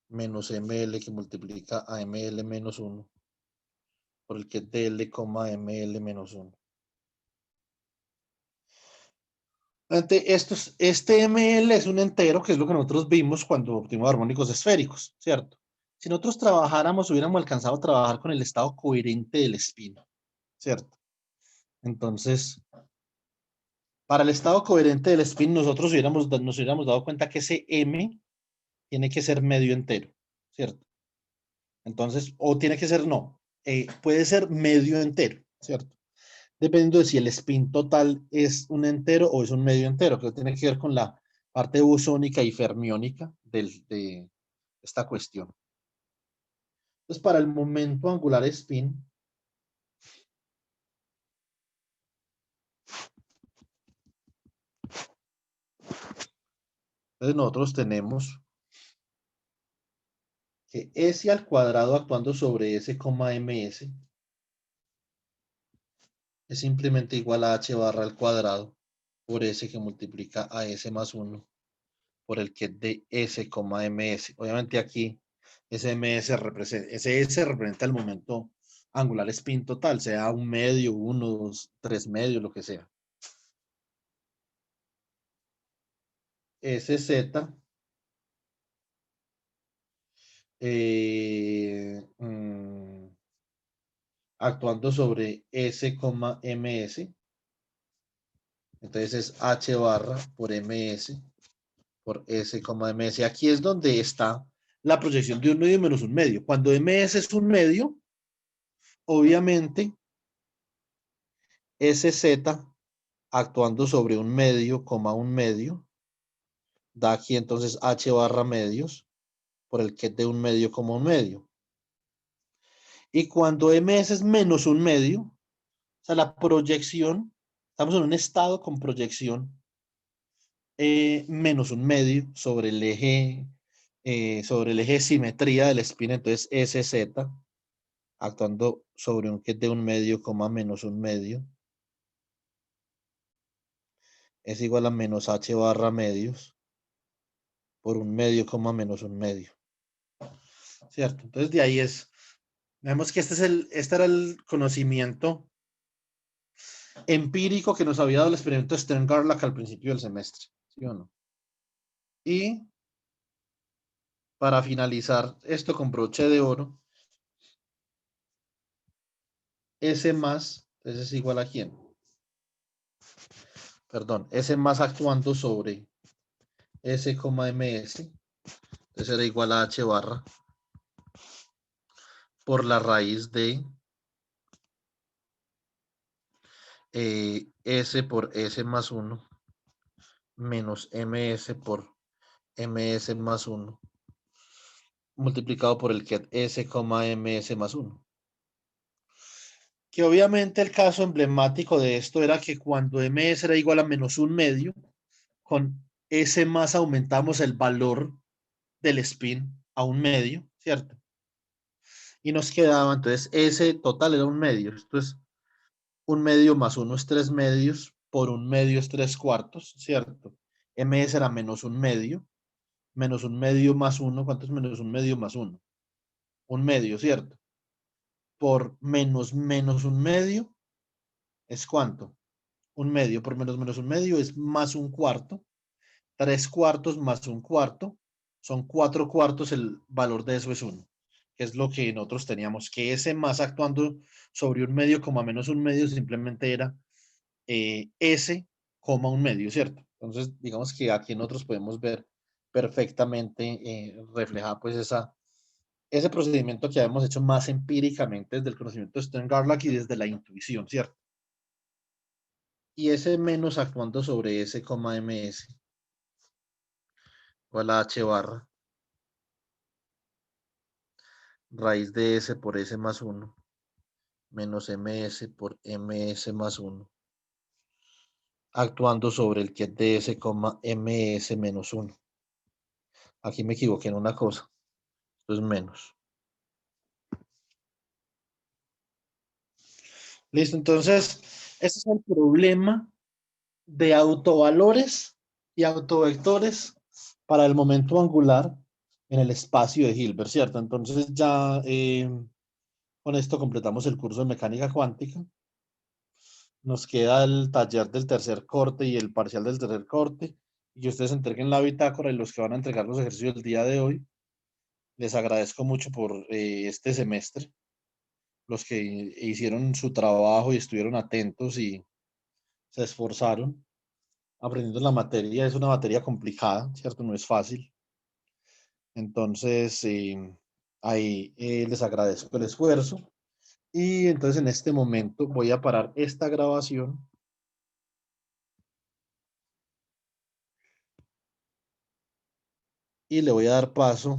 menos ML que multiplica a ML menos 1 por el que es de L, ML menos 1. Este ML es un entero, que es lo que nosotros vimos cuando obtuvimos armónicos esféricos, ¿cierto? Si nosotros trabajáramos, hubiéramos alcanzado a trabajar con el estado coherente del spin, ¿cierto? Entonces, para el estado coherente del spin, nosotros nos hubiéramos dado cuenta que ese M tiene que ser medio entero, ¿cierto? Entonces, o tiene que ser, no, puede ser medio entero, ¿cierto? Dependiendo de si el spin total es un entero o es un medio entero, que tiene que ver con la parte bosónica y fermiónica de esta cuestión. Entonces, para el momento angular spin, entonces nosotros tenemos que S al cuadrado actuando sobre S, ms es simplemente igual a H barra al cuadrado por S que multiplica a S más 1 por el que es de S, ms. Obviamente aquí ese representa el momento angular spin total, sea un medio, 1, 2, 3 medios, lo que sea. SZ actuando sobre S, ms. Entonces es H barra por ms por S, ms. Aquí es donde está la proyección de un medio menos un medio. Cuando ms es un medio, obviamente SZ actuando sobre un medio, un medio, da aquí entonces H barra medios por el que es de un medio, un medio. Y cuando ms es menos un medio, o sea, la proyección, estamos en un estado con proyección menos un medio sobre el eje de simetría del spin, entonces SZ actuando sobre un que es de un medio, menos un medio, es igual a menos H barra medios por un medio, menos un medio. ¿Cierto? Entonces de ahí vemos que este era el conocimiento empírico que nos había dado el experimento de Stern-Garlach al principio del semestre, ¿sí o no? Y para finalizar esto con broche de oro, S más, entonces es igual a ¿quién? Perdón, S más actuando sobre S, ms, entonces era igual a H barra por la raíz de S por S más 1 menos MS por MS más 1 multiplicado por el ket S, MS más 1. Que obviamente el caso emblemático de esto era que cuando MS era igual a menos 1/2, con S más aumentamos el valor del spin a 1/2, ¿cierto? Y nos quedaba, entonces, S total era 1/2. Entonces, 1/2 más 1 es 3/2, por 1/2 es 3/4, ¿cierto? MS era menos 1/2, menos 1/2 más 1, ¿cuánto es menos 1/2 más 1? 1/2, ¿cierto? Por menos 1/2 es ¿cuánto? 1/2 por menos 1/2 es más 1/4. 3/4 más 1/4 son 4/4, el valor de eso es 1, que es lo que nosotros teníamos, que ese más actuando sobre 1/2, menos 1/2 simplemente era S, 1/2, ¿cierto? Entonces, digamos que aquí nosotros podemos ver perfectamente reflejada pues ese procedimiento que habíamos hecho más empíricamente desde el conocimiento de Stern-Garlack y desde la intuición, ¿cierto? Y ese menos actuando sobre S, MS, igual a H barra, raíz de S por S más 1, menos MS por MS más 1, actuando sobre el ket de S, MS menos 1. Aquí me equivoqué en una cosa, esto es menos. Listo, entonces, ese es el problema de autovalores y autovectores para el momento angular en el espacio de Hilbert, ¿cierto? Entonces ya con esto completamos el curso de mecánica cuántica. Nos queda el taller del tercer corte y el parcial del tercer corte. Y que ustedes entreguen la bitácora y los que van a entregar los ejercicios del día de hoy. Les agradezco mucho por este semestre. Los que hicieron su trabajo y estuvieron atentos y se esforzaron aprendiendo la materia. Es una materia complicada, ¿cierto? No es fácil. Entonces, ahí les agradezco el esfuerzo. Y entonces en este momento voy a parar esta grabación. Y le voy a dar paso